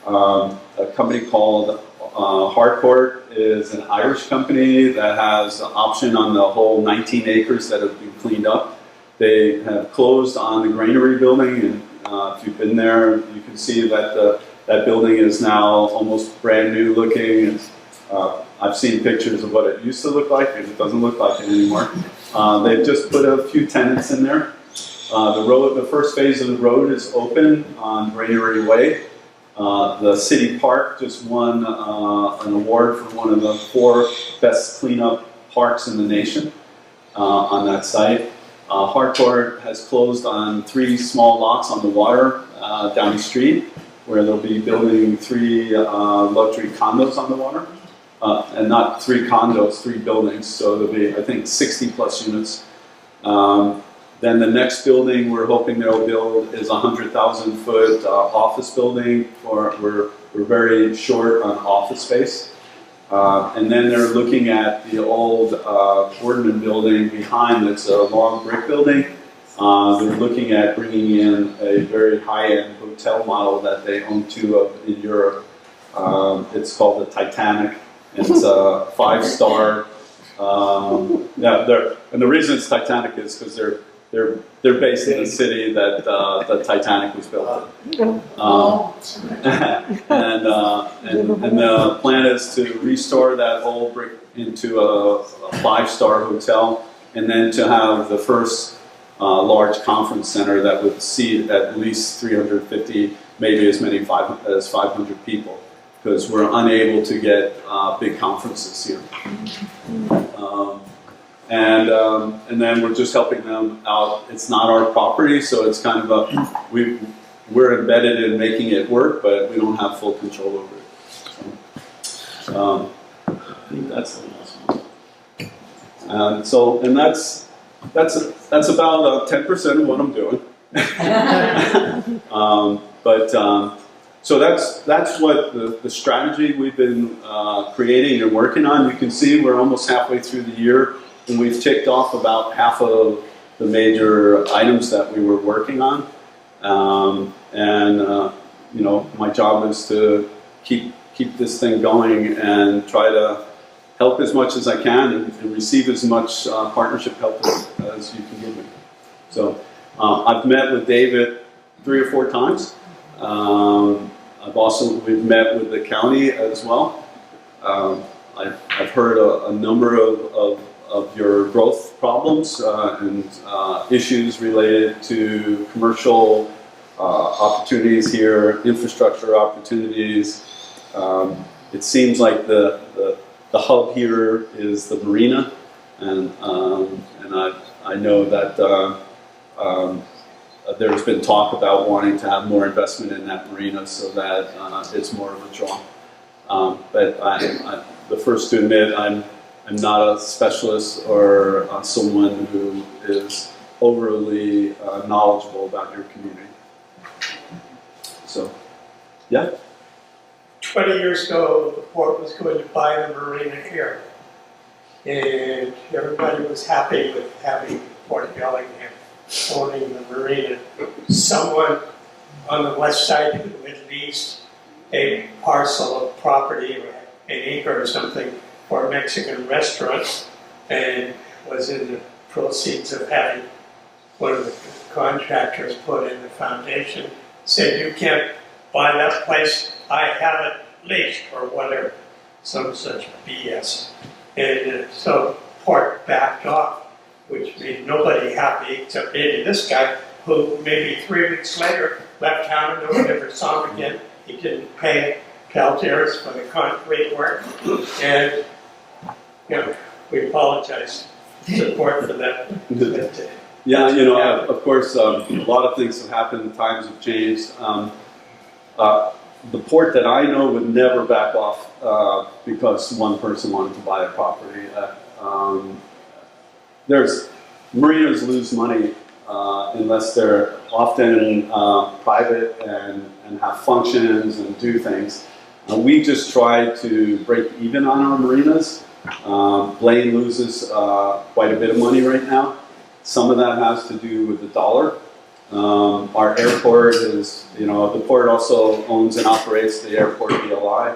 A company called Harcourt is an Irish company that has an option on the whole 19 acres that have been cleaned up. They have closed on the granary building, and if you've been there, you can see that that building is now almost brand new looking. I've seen pictures of what it used to look like, and it doesn't look like it anymore. They've just put a few tenants in there. The first phase of the road is open on Granary Way. The city park just won an award for one of the 4 best cleanup parks in the nation on that site. Harcourt has closed on 3 small lots on the water down the street, where they'll be building 3 luxury condos on the water. And not 3 condos, 3 buildings, so there'll be, I think, 60 plus units. Then the next building we're hoping they'll build is a 100,000 foot office building. We're very short on office space. And then they're looking at the old Boardman building behind. It's a long brick building. They're looking at bringing in a very high-end hotel model that they own 2 of in Europe. It's called the Titanic. It's a 5-star. And the reason it's Titanic is because they're based in the city that the Titanic was built in. And the plan is to restore that old brick into a 5-star hotel, and then to have the first large conference center that would seat at least 350, maybe as many as 500 people, because we're unable to get big conferences here. And then we're just helping them out. It's not our property, so it's kind of we're embedded in making it work, but we don't have full control over it. So, I think that's the last one. And that's about 10% of what I'm doing. So that's what the strategy we've been creating and working on. You can see we're almost halfway through the year. and we've ticked off about half of the major items that we were working on. You know, my job is to keep this thing going and try to help as much as I can and receive as much partnership help as you can give me. So I've met with David 3 or 4 times. We've met with the county as well. I've heard a number of your growth problems and issues related to commercial opportunities here, infrastructure opportunities. It seems like the hub here is the marina, and I know that there's been talk about wanting to have more investment in that marina so that it's more of a draw. But I'm the first to admit I'm not a specialist or someone who is overly knowledgeable about your community. So, yeah. 20 years ago, the port was going to buy the marina here. And everybody was happy with having Port of Bellingham owning the marina. Someone on the west side who had leased a parcel of property, an acre or something, for a Mexican restaurant, and was in the proceeds of having one of the contractors put in the foundation, said, "You can't buy that place, I have it leased," or whatever, some such BS. And so Port backed off, which made nobody happy except maybe this guy, who maybe 3 weeks later left town and no one ever saw him again. He didn't pay Calteris for the concrete work, and you know, we apologize support for that. Yeah, you know, of course, a lot of things have happened, times have changed. The port that I know would never back off because one person wanted to buy a property. Marinas lose money unless they're often private and have functions and do things. We just try to break even on our marinas. Blaine loses quite a bit of money right now. Some of that has to do with the dollar. Our airport is, you know, the port also owns and operates the airport BLI.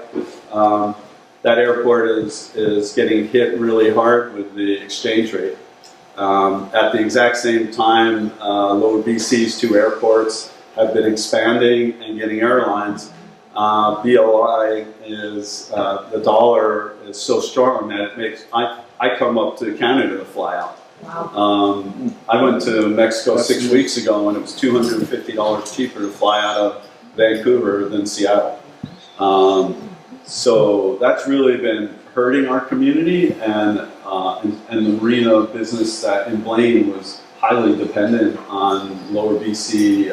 That airport is getting hit really hard with the exchange rate. At the exact same time, Lower BC's 2 airports have been expanding and getting airlines. BLI is, the dollar is so strong that it makes, I come up to Canada to fly out. Wow. I went to Mexico 6 weeks ago and it was $250 cheaper to fly out of Vancouver than Seattle. So that's really been hurting our community, and the marina business that in Blaine was highly dependent on Lower BC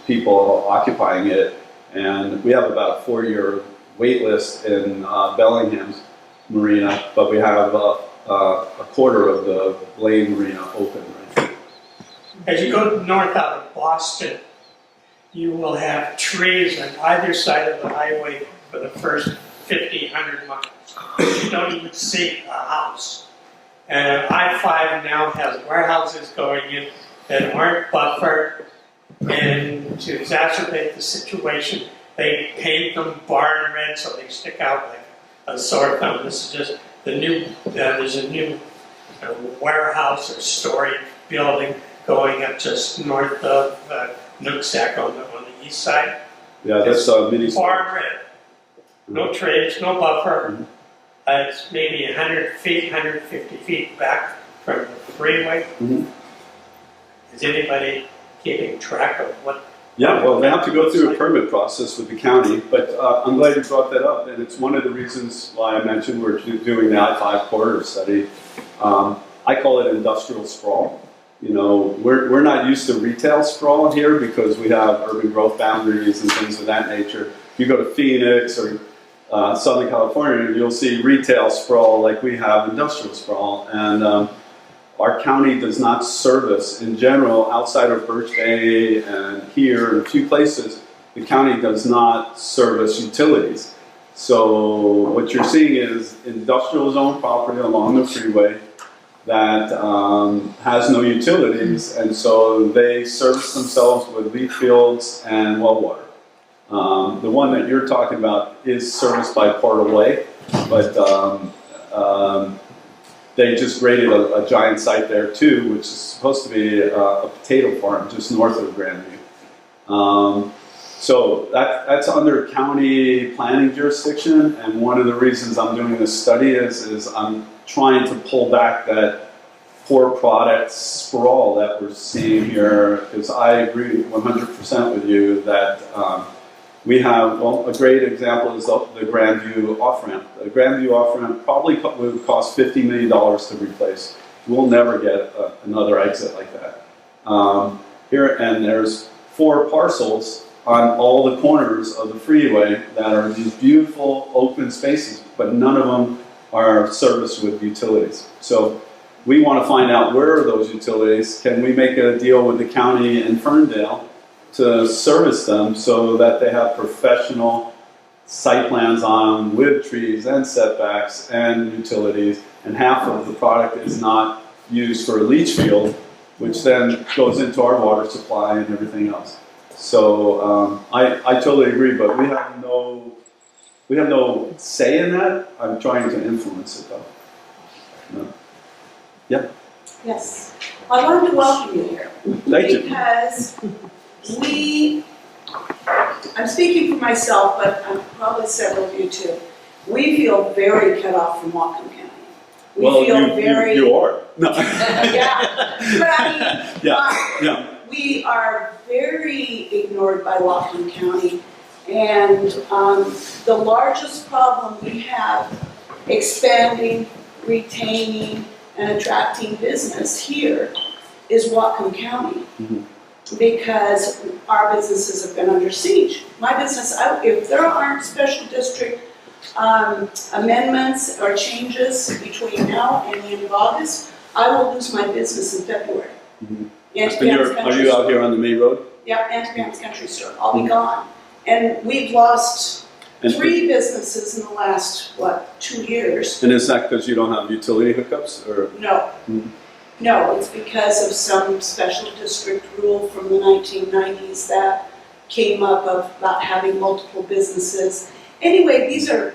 people occupying it. And we have about a 4-year wait list in Bellingham's marina, but we have a quarter of the Blaine marina open right now. As you go north out of Boston, you will have trees on either side of the highway for the first 50, 100 miles. You don't even see a house. And I-5 now has warehouses going in that aren't buffered, and to exacerbate the situation, they paint them barn red so they stick out like a sore thumb. This is just the new, there's a new warehouse or storage building going up just north of Nooksack on the east side. Yeah, that's mini. Barn red. No trees, no buffer. It's maybe 100 feet, 150 feet back from the freeway. Mm-hmm. Is anybody keeping track of what? Yeah, well, they have to go through a permit process with the county, but I'm glad you brought that up, and it's one of the reasons why I mentioned we're doing the I-5 corridor study. I call it industrial sprawl. You know, we're not used to retail sprawl here because we have urban growth boundaries and things of that nature. If you go to Phoenix or Southern California, you'll see retail sprawl like we have industrial sprawl, and our county does not service, in general, outside of Birch Bay and here and a few places, the county does not service utilities. So what you're seeing is industrial zone property along the freeway that has no utilities, and so they service themselves with leach fields and well water. The one that you're talking about is serviced by Portal Way, but they just graded a giant site there too, which is supposed to be a potato farm just north of Grandview. So that's under county planning jurisdiction, and one of the reasons I'm doing this study is I'm trying to pull back that poor product sprawl that we're seeing here, because I agree 100% with you that we have, well, a great example is the Grandview off-ramp. The Grandview off-ramp probably would cost $50 million to replace. We'll never get another exit like that. Here, and there's 4 parcels on all the corners of the freeway that are these beautiful open spaces, but none of them are serviced with utilities. So we want to find out where are those utilities. Can we make a deal with the county in Ferndale to service them so that they have professional site plans on with trees and setbacks and utilities, and half of the product is not used for a leach field, which then goes into our water supply and everything else. So I totally agree, but we have no say in that. I'm trying to influence it though. No. Yeah. Yes. I wanted to welcome you here. Thank you. Because I'm speaking for myself, but probably several of you too. We feel very cut off from Whatcom County. We Well, feel very. you are. No. Yeah. But I mean, Yeah. we are very ignored by Whatcom County. And the largest problem we have expanding, retaining, and attracting business here is Whatcom County. Mm-hmm. Because our businesses have been under siege. My business, if there aren't special district amendments or changes between now and the end of August, I will lose my business in February. Mm-hmm. Antipamp's Are Country you out Store. here on the main road? Yeah, Antipamp's Country Store. I'll be gone. And we've lost And 3 businesses in the last, 2 years. And is that because you don't have utility hookups, or? No. Mhm. No, it's because of some special district rule from the 1990s that came up about having multiple businesses. Anyway, these are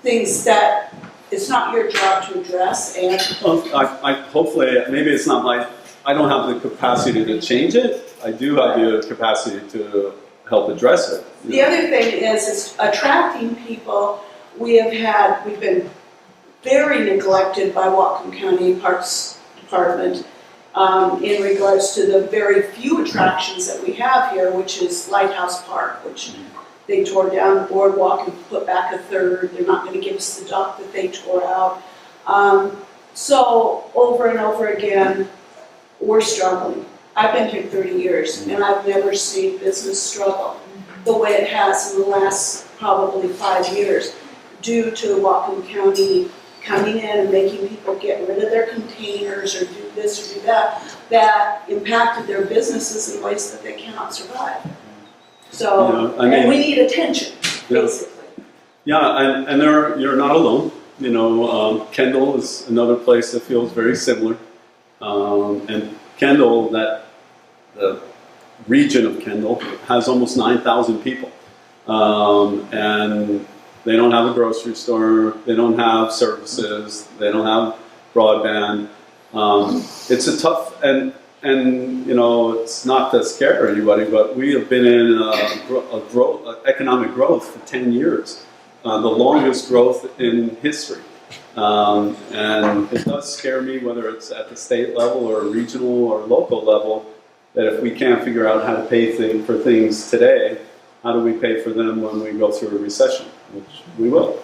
things that it's not your job to address, and Well, I hopefully, maybe it's not I don't have the capacity to change it. I do have the capacity to help address it. the other thing is attracting people. We've been very neglected by Whatcom County Parks Department in regards to the very few attractions that we have here, which is Lighthouse Park, which they tore down the boardwalk and put back a third. They're not going to give us the dock that they tore out. So over and over again, we're struggling. I've been here 30 years, and I've never seen business struggle the way it has in the last probably 5 years, due to Whatcom County coming in and making people get rid of their containers or do this or do that, that impacted their businesses in ways that they cannot survive. So, and we need attention, basically. Yeah, and you're not alone. You know, Kendall is another place that feels very similar. And Kendall, the region of Kendall, has almost 9,000 people. And they don't have a grocery store, they don't have services, they don't have broadband. It's a tough, and you know, it's not to scare anybody, but we have been in economic growth for 10 years, the longest growth in history. And it does scare me, whether it's at the state level or regional or local level, that if we can't figure out how to pay for things today, how do we pay for them when we go through a recession, which we will.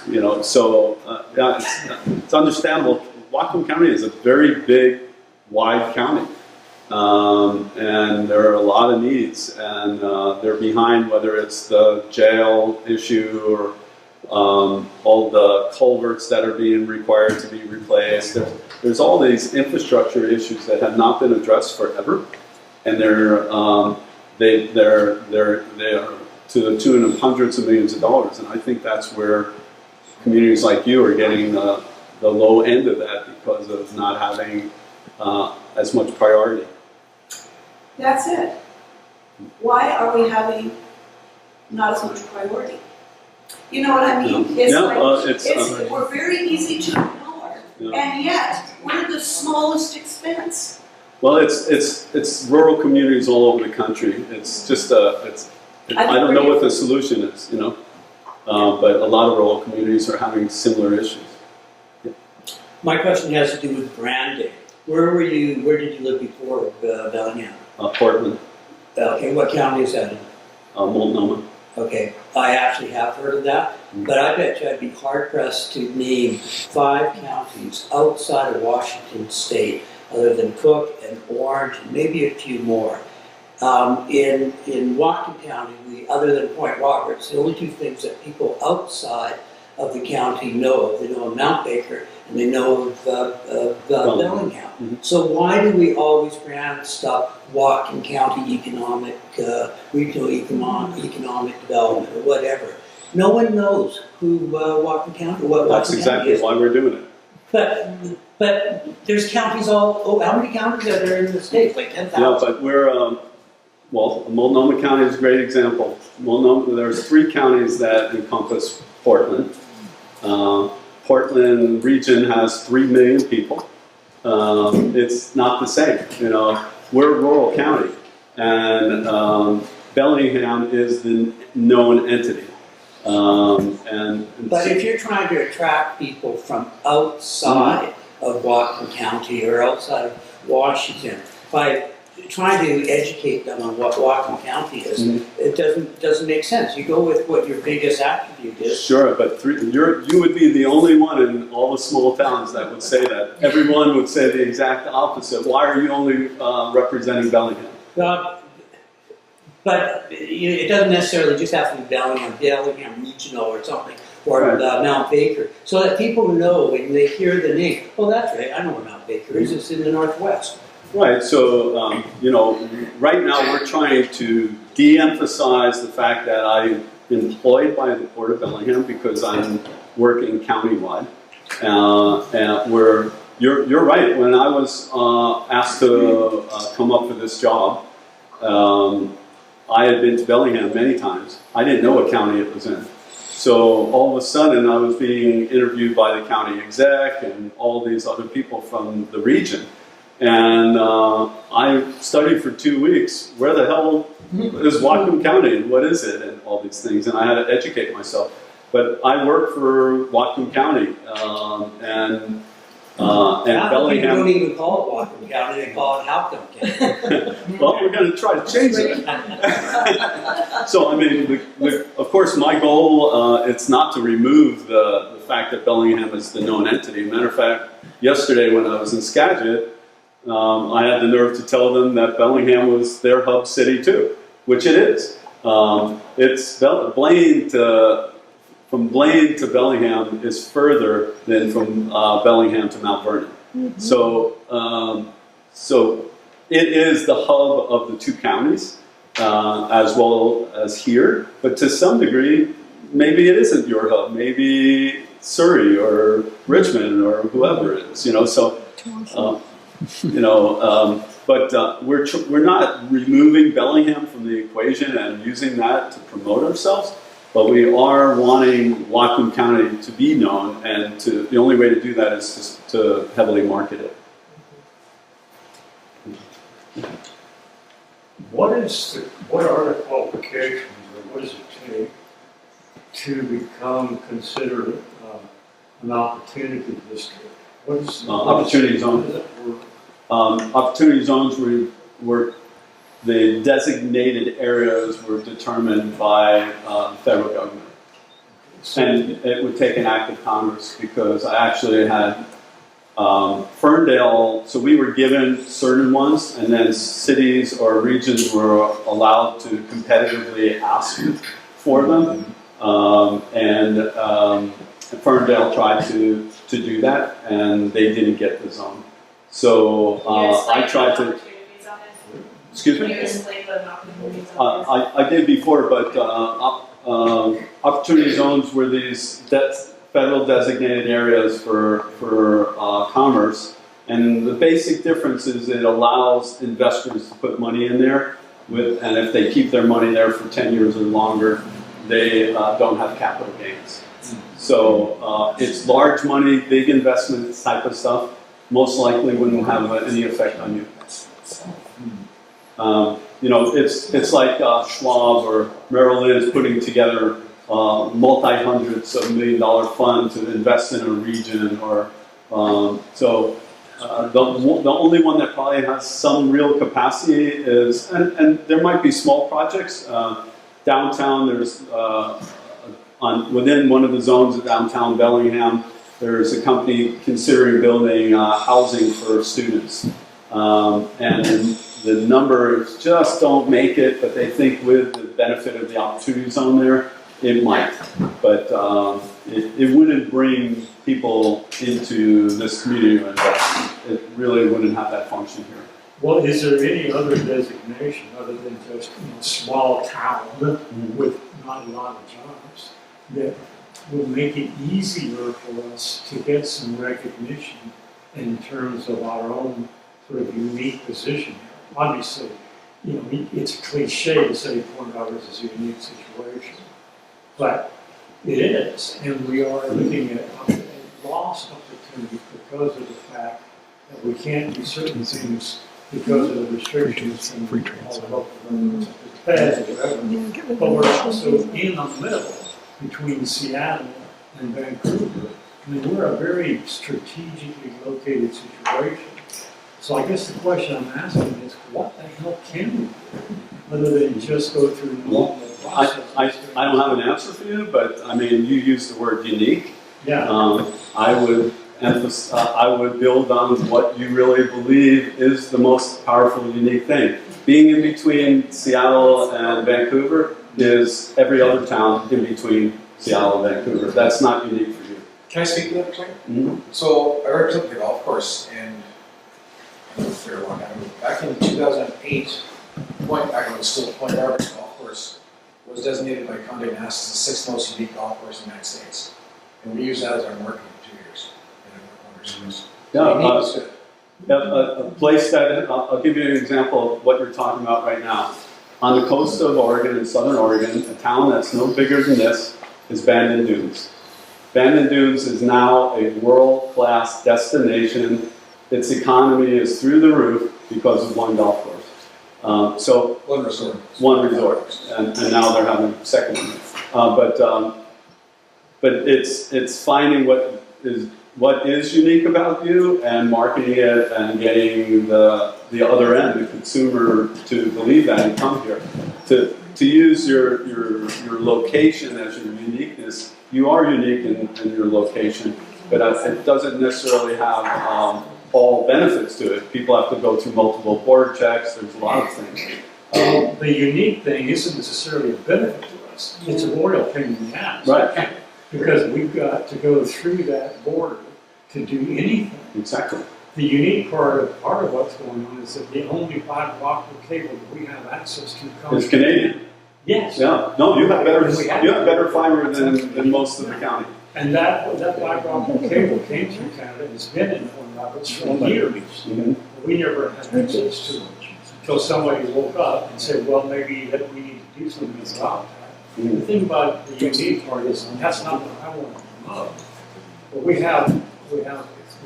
You know, so yeah, it's understandable. Whatcom County is a very big, wide county, and there are a lot of needs, and they're behind, whether it's the jail issue or all the culverts that are being required to be replaced. There's all these infrastructure issues that have not been addressed forever, and they're to the tune of hundreds of millions of dollars. And I think that's where communities like you are getting the low end of that because of not having as much priority. That's it. Why are we having not as much priority? You know what I mean? It's Yeah, like, we're very easy to ignore, Yeah. and yet, we're the smallest expense. Well, it's rural communities all over the country. It's just I don't know what the solution is, you know, but a lot of rural communities are having similar issues. My question has to do with branding. Where did you live before Bellingham? Portland, Okay, what county is that in? Multnomah. Okay, I actually have heard of that, but I bet you I'd be hard pressed to name 5 counties outside of Washington State, other than Cook and Orange, and maybe a few more. In Whatcom County, other than Point Roberts, the only 2 things that people outside of the county know of, they know of Mount Baker and they know of Bellingham. Mm-hmm. So why do we always brand stuff Whatcom County economic, regional economic development or whatever? No one knows who Whatcom County, what That's Whatcom County exactly is. why we're doing it. But there's counties how many counties are there in the state? Like 10,000? Yeah, but we're, well, Multnomah County is a great example. There's 3 counties that encompass Portland. Portland region has 3 million people. It's not the same, you know. We're a rural county, and Bellingham is the known entity. But if you're trying to attract people from outside of Whatcom County or outside of Washington, by trying to educate them on what Whatcom County is, it doesn't make sense. You go with what your biggest attribute is. Sure, but you would be the only one in all the small towns that would say that. Everyone would say the exact opposite. Why are you only representing Bellingham? But it doesn't necessarily just have to be Bellingham Regional or something, or Right. Mount Baker, so that people know when they hear the name, oh, that's right, I know where Mount Baker is, it's in the Northwest. Right, so, you know, right now we're trying to de-emphasize the fact that I'm employed by the Port of Bellingham because I'm working countywide. And you're right, when I was asked to come up for this job, I had been to Bellingham many times. I didn't know what county it was in. So all of a sudden I was being interviewed by the county exec and all these other people from the region. And I studied for 2 weeks. Where the hell is Whatcom County and what is it and all these things? And I had to educate myself. But I work for Whatcom County and Bellingham. People don't even call it Whatcom County, they call it Halcombe County. Well, we're going to try to change it. So, I mean, of course, my goal, it's not to remove the fact that Bellingham is the known entity. Matter of fact, yesterday when I was in Skagit, I had the nerve to tell them that Bellingham was their hub city too, which it is. It's from Blaine to Bellingham is further than from Bellingham to Mount Vernon. So it is the hub of the 2 counties, as well as here. But to some degree, maybe it isn't your hub. Maybe Surrey or Richmond or whoever it is. You know, so. But we're not removing Bellingham from the equation and using that to promote ourselves, but we are wanting Whatcom County to be known, and the only way to do that is to heavily market it. What are the qualifications, or what does it take to become considered an opportunity district? What is Opportunity zone. How does that work? Opportunity zones were the designated areas were determined by the federal government. And it would take an act of Congress because I actually had Ferndale, so we were given certain ones and then cities or regions were allowed to competitively ask for them. Ferndale tried to do that and they didn't get the zone. So I tried to. Excuse me? I did before, but opportunity zones were these federal designated areas for commerce. And the basic difference is it allows investors to put money in there, and if they keep their money there for 10 years or longer, they don't have capital gains. So it's large money, big investment type of stuff, most likely wouldn't have any effect on you. You know, it's like Schwab or Merrill Lynch putting together multi-hundreds of $1 million fund to invest in a region, or the only one that probably has some real capacity is, and there might be small projects downtown. There's within one of the zones of downtown Bellingham, there's a company considering building housing for students, and the numbers just don't make it, but they think with the benefit of the opportunity zone there, it might. But it wouldn't bring people into this community of investment. It really wouldn't have that function here. Well, is there any other designation other than just small town with not a lot of jobs that will make it easier for us to get some recognition in terms of our own sort of unique position? Obviously, you know, it's a cliche to say Point Roberts is a unique situation, but it is, and we are looking at a lost opportunity because of the fact that we can't do certain things because of the restrictions from all the local governments, the feds, or whatever. But we're also in the middle between Seattle and Vancouver. I mean, we're a very strategically located situation. So I guess the question I'm asking is, what the hell can we do other than just go through the normal process? I don't have an answer for you, but I mean, you used the word unique. Yeah. I would emphasize, I would build on what you really believe is the most powerful, unique thing. Being in between Seattle and Vancouver is every other town in between Seattle and Vancouver. That's not unique for you. Can I speak to that, Clay? Mm-hmm. So I represent the golf course, and I know for a long time. Back in 2008, back when it was still Point Roberts Golf Course, was designated by Condé Nast as the 6th most unique golf course in the United States. And we used that as our marketing for 2 years. Yeah, a place that, I'll give you an example of what you're talking about right now. On the coast of Oregon, in southern Oregon, a town that's no bigger than this is Bandon Dunes. Bandon Dunes is now a world-class destination. Its economy is through the roof because of one golf course. One resort. One resort, and now they're having a second one. But it's finding what is unique about you and marketing it and getting the other end, the consumer, to believe that and come here. To use your location as your uniqueness, you are unique in your location, but it doesn't necessarily have all benefits to it. People have to go through multiple board checks. There's a lot of things. The unique thing isn't necessarily a benefit to us. It's a royal pain in the ass. Right. Because we've got to go through that border to do anything. Exactly. The unique part of what's going on is that the only fiber optic cable that we have access to comes It's Canadian. Yes. Yeah. No, you have better fiber than most of the county. And that fiber optic cable came through Canada and has been in Point Roberts for years. Mm-hmm. We never had access to it until somebody woke up and said, well, maybe that we need to do something about that. Mm-hmm. The thing about the unique part is, and that's not what I want to promote, but we have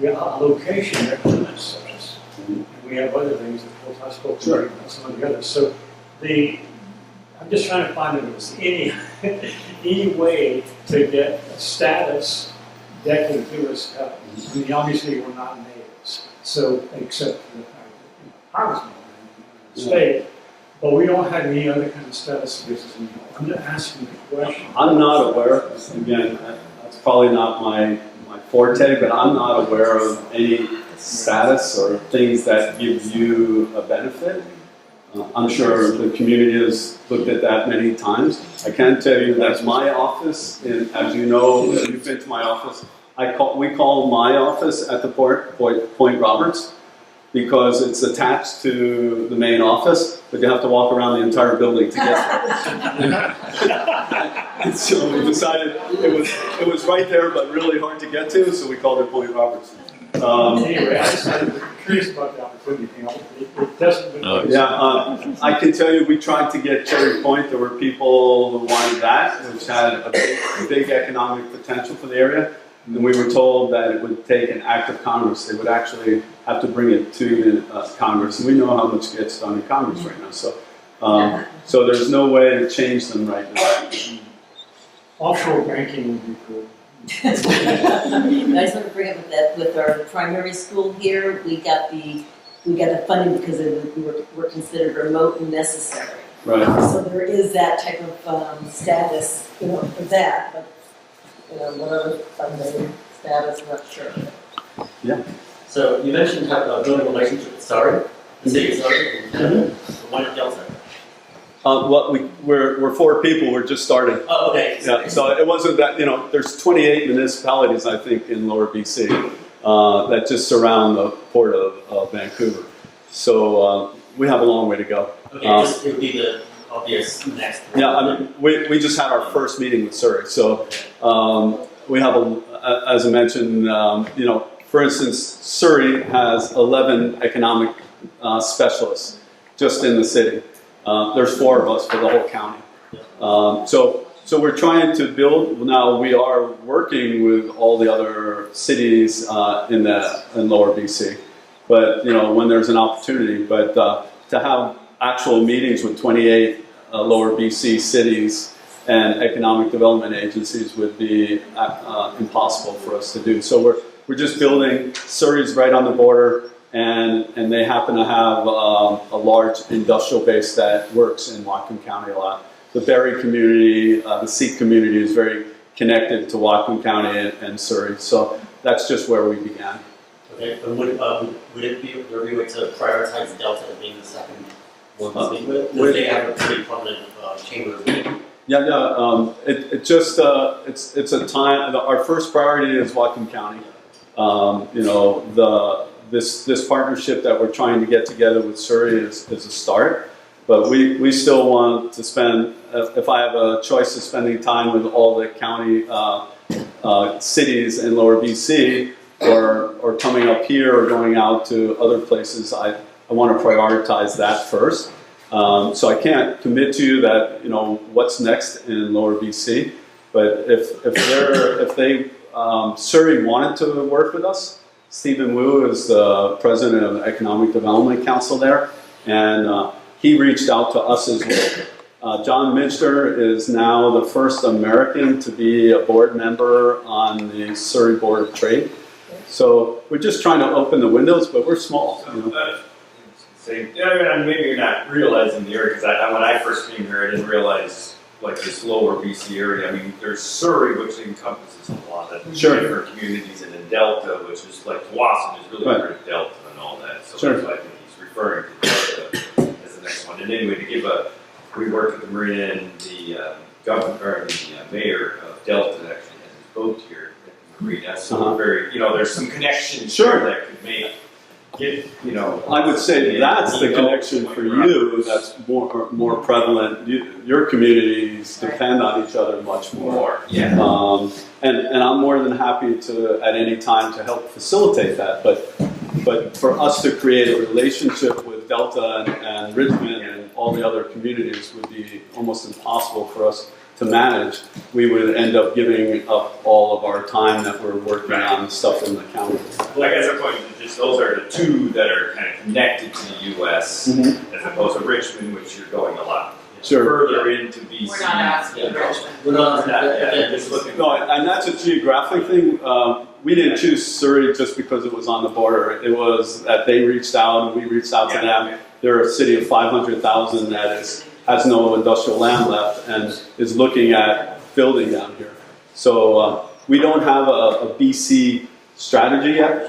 a location that limits us. And we have other things, of course, I spoke to about some of the others. So I'm just trying to find if there's any way to get a status that can do us help. I mean, obviously we're not natives, so except for the fact that I was born in the state, but we don't have any other kind of status because I'm just asking the question. I'm not aware, again, that's probably not my forte, but I'm not aware of any status or things that give you a benefit. I'm sure the community has looked at that many times. I can tell you that my office, as you know, you've been to my office, we call my office at the Point Roberts because it's attached to the main office, but you have to walk around the entire building to get there. And so we decided it was right there, but really hard to get to, so we called it Point Robertson. Anyway, I just I'm curious about the opportunity. You know, it doesn't. I can tell you, we tried to get Cherry Point. There were people who wanted that, which had a big economic potential for the area. And we were told that it would take an act of Congress. They would actually have to bring it to Congress. And we know how much gets done in Congress right now. So there's no way to change them right now. Offshore banking would be cool. I just want to bring up with that, with our primary school here, we got the funding because we're considered remote and necessary. Right. So there is that type of status, for that, but, whatever funding status, I'm not sure. Yeah. So you mentioned building a relationship with Surrey, the city of Surrey, and why not Delta? Well, we're 4 people. We're just starting. Oh, okay. Yeah, so it wasn't that, there's 28 municipalities, I think, in Lower BC that just surround the port of Vancouver. So we have a long way to go. Okay, this would be the obvious next. Yeah, I mean, we just had our first meeting with Surrey. So we have, as I mentioned, for instance, Surrey has 11 economic specialists just in the city. There's 4 of us for the whole county. So we're trying to build. Now we are working with all the other cities in Lower BC, but when there's an opportunity. But to have actual meetings with 28 Lower BC cities and economic development agencies would be impossible for us to do. So we're just building. Surrey's right on the border. And they happen to have a large industrial base that works in Whatcom County a lot. The Barrie community, the Sikh community is very connected to Whatcom County and Surrey. So that's just where we began. Okay, but would it be a way to prioritize Delta as being the second one to speak with? Because they have a pretty prominent chamber of meeting. Yeah. It's a time. Our first priority is Whatcom County. This partnership that we're trying to get together with Surrey is a start, but we still want to spend, if I have a choice of spending time with all the county cities in Lower BC or coming up here or going out to other places, I want to prioritize that first. So I can't commit to you that, what's next in Lower BC, but if Surrey wanted to work with us, Stephen Wu is the president of the Economic Development Council there, and he reached out to us as well. John Minster is now the first American to be a board member on the Surrey Board of Trade. So we're just trying to open the windows, but we're small. And maybe you're not realizing the area, because when I first came here, I didn't realize this Lower BC area. I mean, there's Surrey, which encompasses a lot of different communities, and then Delta, which is Tsawwassen is really part of Delta and all that. So that's why I think he's referring to Delta as the next one. And anyway, we worked with the marina, and the governor, or the mayor of Delta actually has his boat here at the marina. So very, there's some connections there that could make. I would say that's the connection for you that's more prevalent. Your communities depend on each other much more. Yeah. And I'm more than happy to, at any time, to help facilitate that. But for us to create a relationship with Delta and Richmond and all the other communities would be almost impossible for us to manage. We would end up giving up all of our time that we're working on stuff in the county. Well, I guess the point is just those are the 2 that are kind of connected to the U.S. As opposed to Richmond, which you're going a lot further into BC. We're not asking Richmond. We're not just looking. No, and that's a geographic thing. We didn't choose Surrey just because it was on the border. It was that they reached out and we reached out to them. They're a city of 500,000 that has no industrial land left and is looking at building down here. So we don't have a BC strategy yet.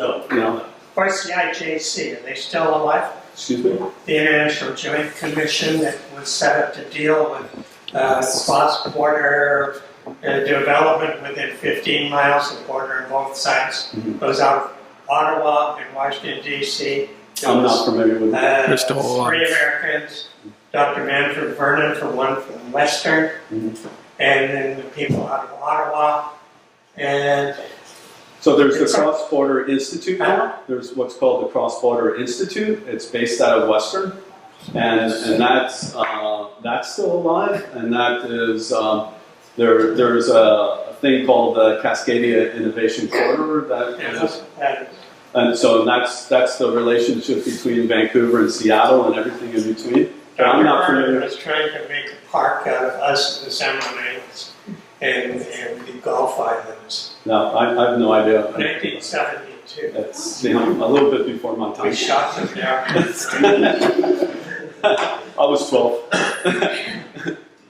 Where's the IJC? Are they still alive? Excuse me? The International Joint Commission that was set up to deal with cross-border development within 15 miles of the border on both sides. Goes out of Ottawa and Washington, D.C. I'm not familiar with that. 3 Americans, Dr. Manfred Vernon from Western, and then the people out of Ottawa, and So there's the Cross Border Institute now. There's what's called the Cross Border Institute. It's based out of Western, and that's still alive. And that is there's a thing called the Cascadia Innovation Corridor and so that's the relationship between Vancouver and Seattle and everything in between. But I'm not familiar. was trying to make a park out of us, the Seminoles, and the Gulf Islands. No, I have no idea. 1972. That's a little bit before my time. We shot them down. I was 12.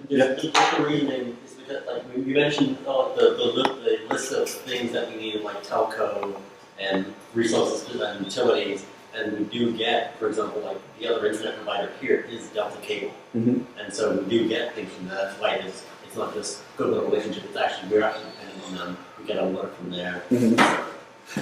Just the reasoning is because, like, you mentioned the list of things that we need, like telco and resources and utilities, and we do get, for example, like the other internet provider here is Delta Cable, and so we do get things from that. That's why it's not just good with a relationship. It's actually we're actually depending on them. We get our work from there.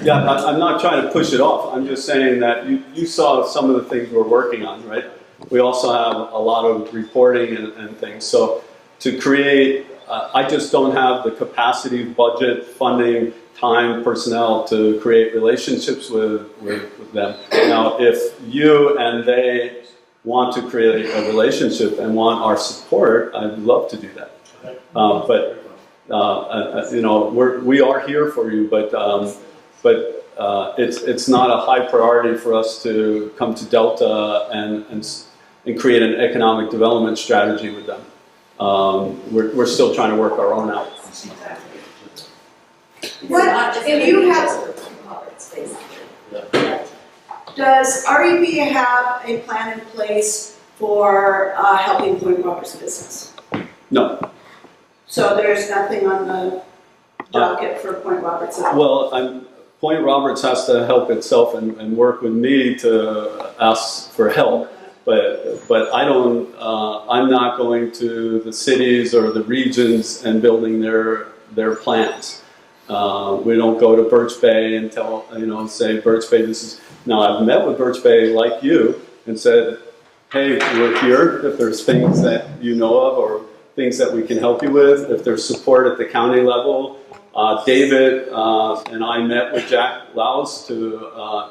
Yeah, I'm not trying to push it off. I'm just saying that you saw some of the things we're working on, right? We also have a lot of reporting and things. So to create, I just don't have the capacity, budget, funding, time, personnel to create relationships with them. Now, if you and they want to create a relationship and want our support, I'd love to do that. You know, we are here for you, but it's not a high priority for us to come to Delta and create an economic development strategy with them. We're still trying to work our own out. What, if you have, does REP have a plan in place for helping Point Roberts business? No. So there's nothing on the docket for Point Roberts at all? Well, Point Roberts has to help itself and work with me to ask for help. But I don't. I'm not going to the cities or the regions and building their plans. We don't go to Birch Bay and say Birch Bay. This is now. I've met with Birch Bay like you and said, hey, we're here. If there's things that you know of or things that we can help you with, if there's support at the county level. David and I met with Jack Laus to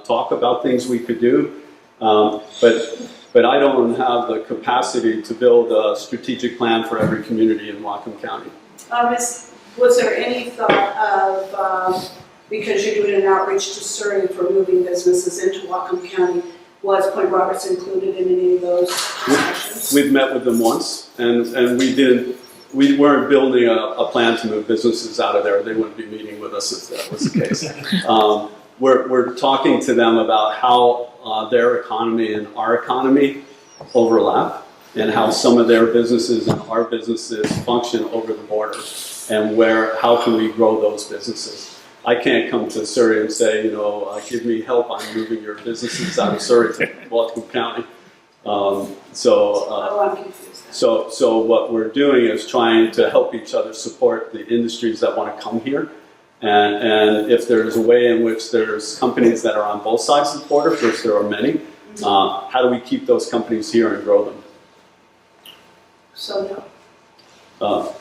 talk about things we could do, but I don't have the capacity to build a strategic plan for every community in Whatcom County. Was there any thought of, because you're doing an outreach to Surrey for moving businesses into Whatcom County, was Point Roberts included in any of those discussions? We've met with them once, and we weren't building a plan to move businesses out of there. They wouldn't be meeting with us if that was the case. We're talking to them about how their economy and our economy overlap, and how some of their businesses and our businesses function over the border, and how can we grow those businesses. I can't come to Surrey and say, give me help on moving your businesses out of Surrey to Whatcom County. I'm confused. So what we're doing is trying to help each other support the industries that want to come here. And if there's a way in which there's companies that are on both sides of the border, which there are many, how do we keep those companies here and grow them? So no. Well,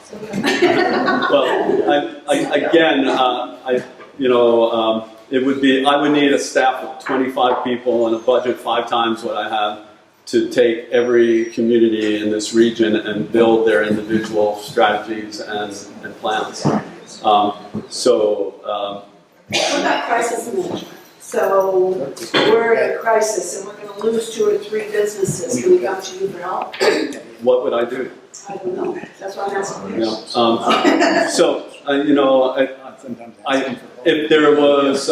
I would need a staff of 25 people and a budget 5 times what I have to take every community in this region and build their individual strategies and plans. What about crisis management? So we're in a crisis and we're going to lose 2 or 3 businesses. Can we come to you for help? What would I do? I don't know. That's what I'm asking. If there was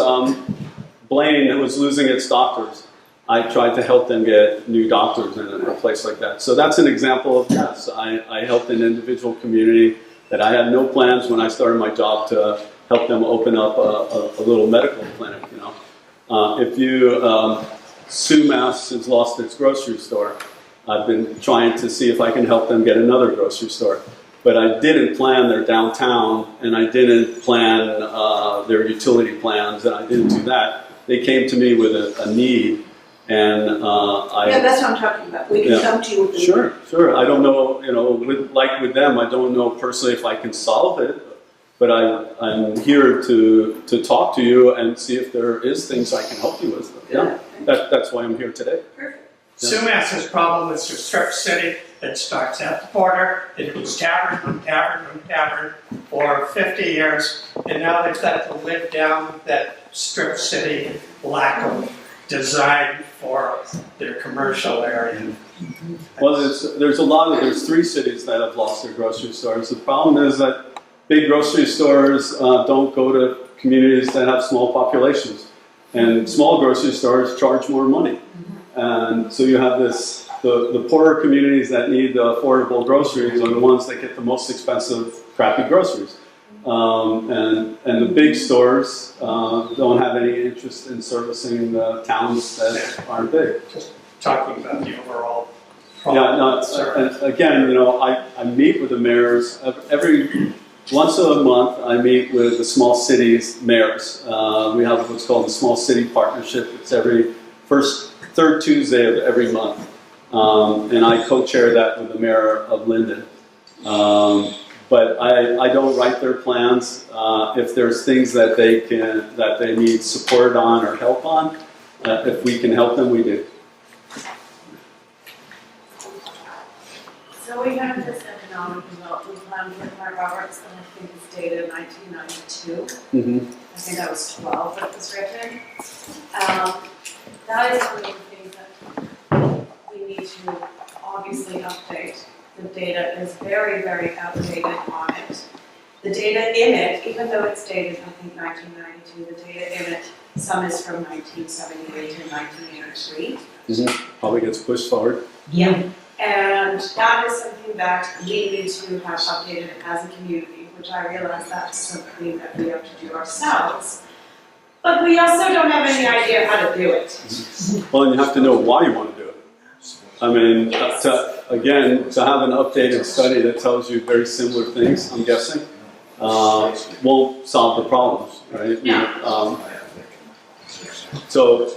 Blaine that was losing its doctors, I tried to help them get new doctors in a place like that. So that's an example of yes. I helped an individual community that I had no plans when I started my job to help them open up a little medical clinic. Sumas has lost its grocery store. I've been trying to see if I can help them get another grocery store. But I didn't plan their downtown, and I didn't plan their utility plans, and I didn't do that. They came to me with a need, And Yeah, that's what I'm talking about. We can Yeah. come to you with. Sure. I don't know, with them, I don't know personally if I can solve it, but I'm here to talk to you and see if there is things I can help you with. Yeah, that's why I'm here today. Perfect. Sumas's problem is to strip city that starts at the border, it goes tavern from tavern from tavern for 50 years, and now they've got to live down that strip city lack of design for their commercial area. Well, there's 3 cities that have lost their grocery stores. The problem is that big grocery stores don't go to communities that have small populations, and small grocery stores charge more money. And so you have the poorer communities that need the affordable groceries are the ones that get the most expensive, crappy groceries. And the big stores don't have any interest in servicing the towns that aren't big. Just talking about the overall Yeah, problem. no, and again, I meet with the mayors once a month. I meet with the small cities mayors. We have what's called the Small City Partnership. It's every third Tuesday of every month, and I co-chair that with the mayor of Linden. But I don't write their plans. If there's things that they need support on or help on, if we can help them, we do. So we have this economic development plan from Mark Roberts that I think is dated 1992. Mm-hmm. I think that was 12 that was written. That is one of the things that we need to obviously update. The data is very, very outdated on it. The data in it, even though it's dated, I think 1992, the data in it, some is from 1978 and 1983. Mm-hmm. Probably gets pushed forward. Yeah. And that is something that we need to have updated as a community, which I realize that's something that we have to do ourselves. But we also don't have any idea how to do it. Well, and you have to know why you want to do it. I mean, to have an updated study that tells you very similar things, I'm guessing, won't solve the problems, right? Yeah. So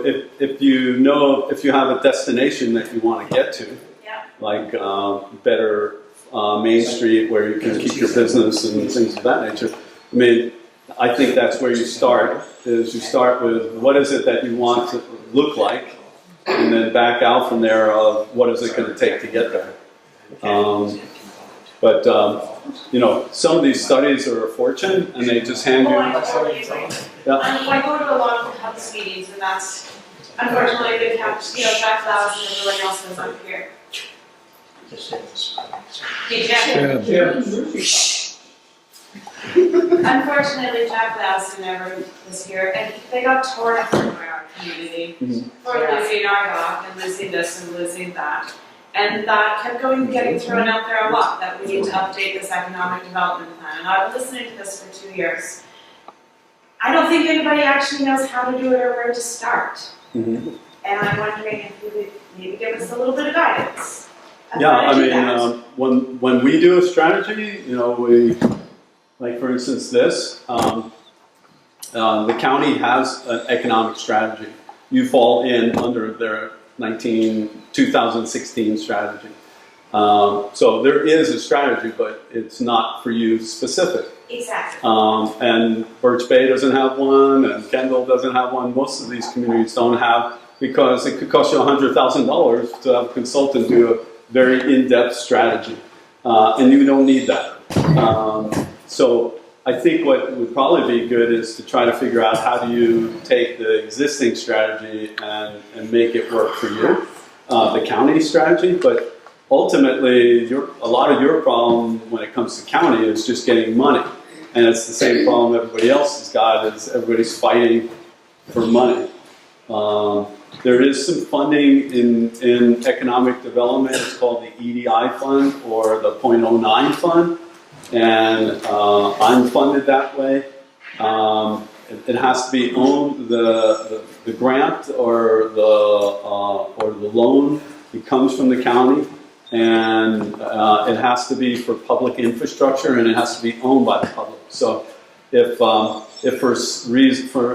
if you have a destination that you want to get to, Yeah. like better Main Street where you can keep your business and things of that nature, I mean, I think that's where you start, is you start with what is it that you want to look like, and then back out from there of what is it going to take to get there. But some of these studies are a fortune, and they just hand Oh, I you. totally agree. Yeah. I go to a lot of the house meetings, and that's, unfortunately, they have, Jack Louse and everyone else is up here. Hey, Jack. Unfortunately, Jack Louse and everyone is here, and they got torn apart by our community for losing our dock and losing this and losing that. And that kept getting thrown out there a lot, that we need to update this economic development plan. And I've been listening to this for 2 years. I don't think anybody actually knows how to do it or where to start. Mm-hmm. And I'm wondering if you could maybe give us a little bit of guidance. on Yeah, how to I do mean, that. when we do a strategy, we, like for instance this, the county has an economic strategy. You fall in under their 2016 strategy. So there is a strategy, but it's not for you specific. Exactly. And Birch Bay doesn't have one, and Kendall doesn't have one. Most of these communities don't have, because it could cost you $100,000 to have a consultant do a very in-depth strategy, and you don't need that. So I think what would probably be good is to try to figure out how do you take the existing strategy and make it work for you, the county strategy. But ultimately, a lot of your problem when it comes to county is just getting money. And it's the same problem everybody else has got, is everybody's fighting for money. There is some funding in economic development. It's called the EDI fund or the .09 fund. And I'm funded that way. It has to be owned, the grant or the loan, it comes from the county. And it has to be for public infrastructure, and it has to be owned by the public. So if for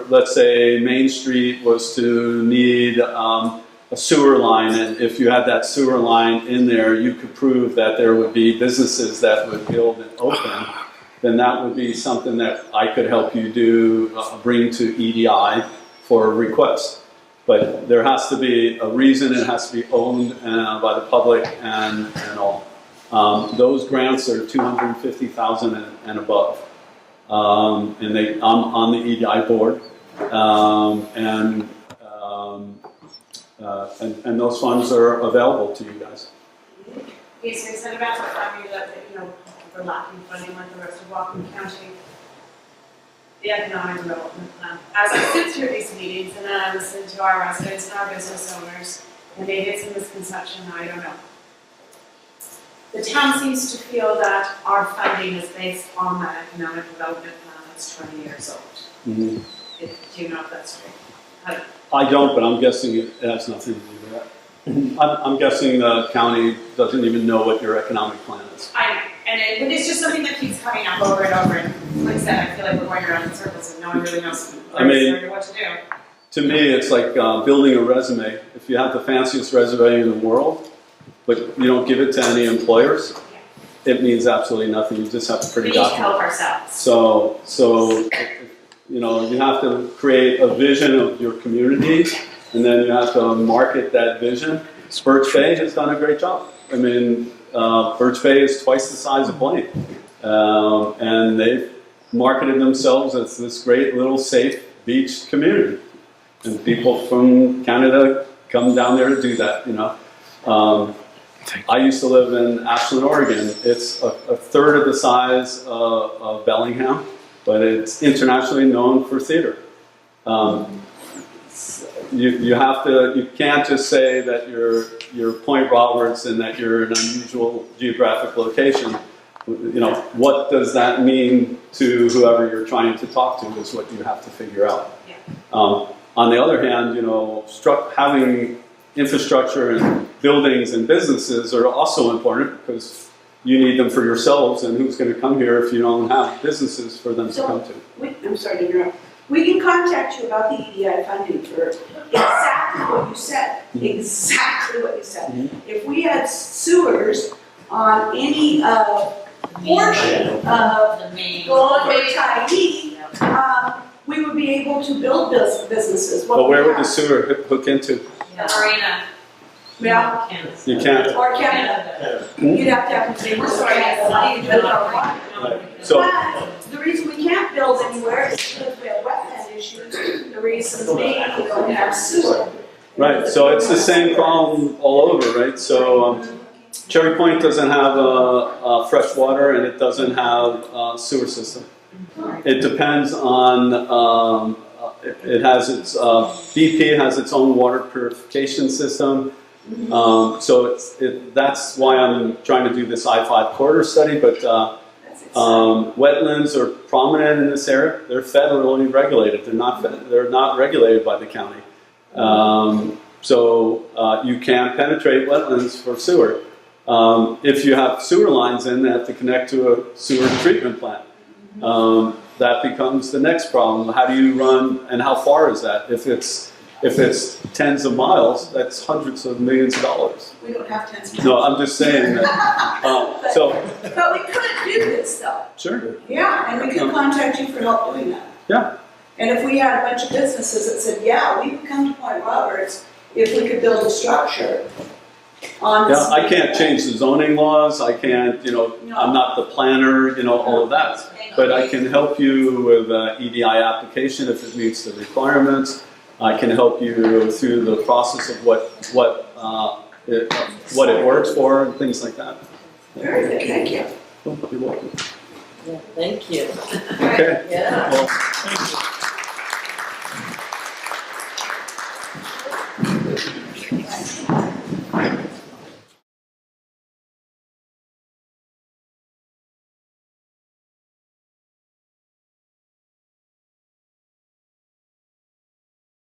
let's say Main Street was to need a sewer line, and if you had that sewer line in there, you could prove that there would be businesses that would build and open, then that would be something that I could help you do, bring to EDI for a request. But there has to be a reason, it has to be owned by the public and all. Those grants are $250,000 and above. And I'm on the EDI board. And those funds are available to you guys. Yes, I said about the funding that, we're lacking funding like the rest of Whatcom County. The economic development plan. As I sit through these meetings and then I listen to our residents and our business owners, and maybe it's a misconception, I don't know. The town seems to feel that our funding is based on that economic development plan that's 20 years old. Mm-hmm. Do you know if that's true? I don't, but I'm guessing it has nothing to do with that. I'm guessing the county doesn't even know what your economic plan is. I know, but it's just something that keeps coming up over and over. And like I said, I feel like we're going around in circles and no one really knows what to do. To me, it's like building a resume. If you have the fanciest resume in the world, but you don't give it to any employers, it means absolutely nothing. You just have to pretty We need to help ourselves. So you have to create a vision of your community, and then you have to market that vision. Birch Bay has done a great job. I mean, Birch Bay is twice the size of Blaine, and they've marketed themselves as this great little safe beach community, and people from Canada come down there to do that. I used to live in Ashland, Oregon. It's a third of the size of Bellingham, but it's internationally known for theater. You can't just say that you're Point Roberts and that you're an unusual geographic location. What does that mean to whoever you're trying to talk to is what you have to figure out. Yeah. On the other hand, having infrastructure and buildings and businesses are also important because you need them for yourselves, and who's going to come here if you don't have businesses for them to come to? I'm sorry to interrupt. We can contact you about the EDI funding for exactly what you said. Exactly what you said. If we had sewers on any portion of Goldberg Tiny, we would be able to build businesses. But where would the sewer hook into? The marina. Yeah. You can't. Or Canada. You'd have to have the same sort of. So, But the reason we can't build anywhere is because we have wetland issues. The reason being we don't have sewer. right, so it's the same problem all over, right? So Cherry Point doesn't have fresh water, and it doesn't have a sewer system. It depends on, it has its, BP has its own water purification system. So that's why I'm trying to do this I-5 corridor study, but wetlands are prominent in this area. They're federally regulated. They're not regulated by the county. So you can't penetrate wetlands for sewer. If you have sewer lines in, they have to connect to a sewer treatment plant. That becomes the next problem. How do you run, and how far is that? If it's tens of miles, that's hundreds of millions of dollars. We don't have tens of miles. No, I'm just saying that. But we could do this though. Sure. Yeah, and we could contact you for help doing that. Yeah. And if we had a bunch of businesses that said, yeah, we would come to Point Roberts if we could build a structure on this. Yeah, I can't change the zoning laws. I can't, I'm not the planner, all of that. But I can help you with an EDI application if it meets the requirements. I can help you through the process of what it works for and things like that. Very good, thank you. You're welcome. Yeah, thank you. Okay. Yeah. Well,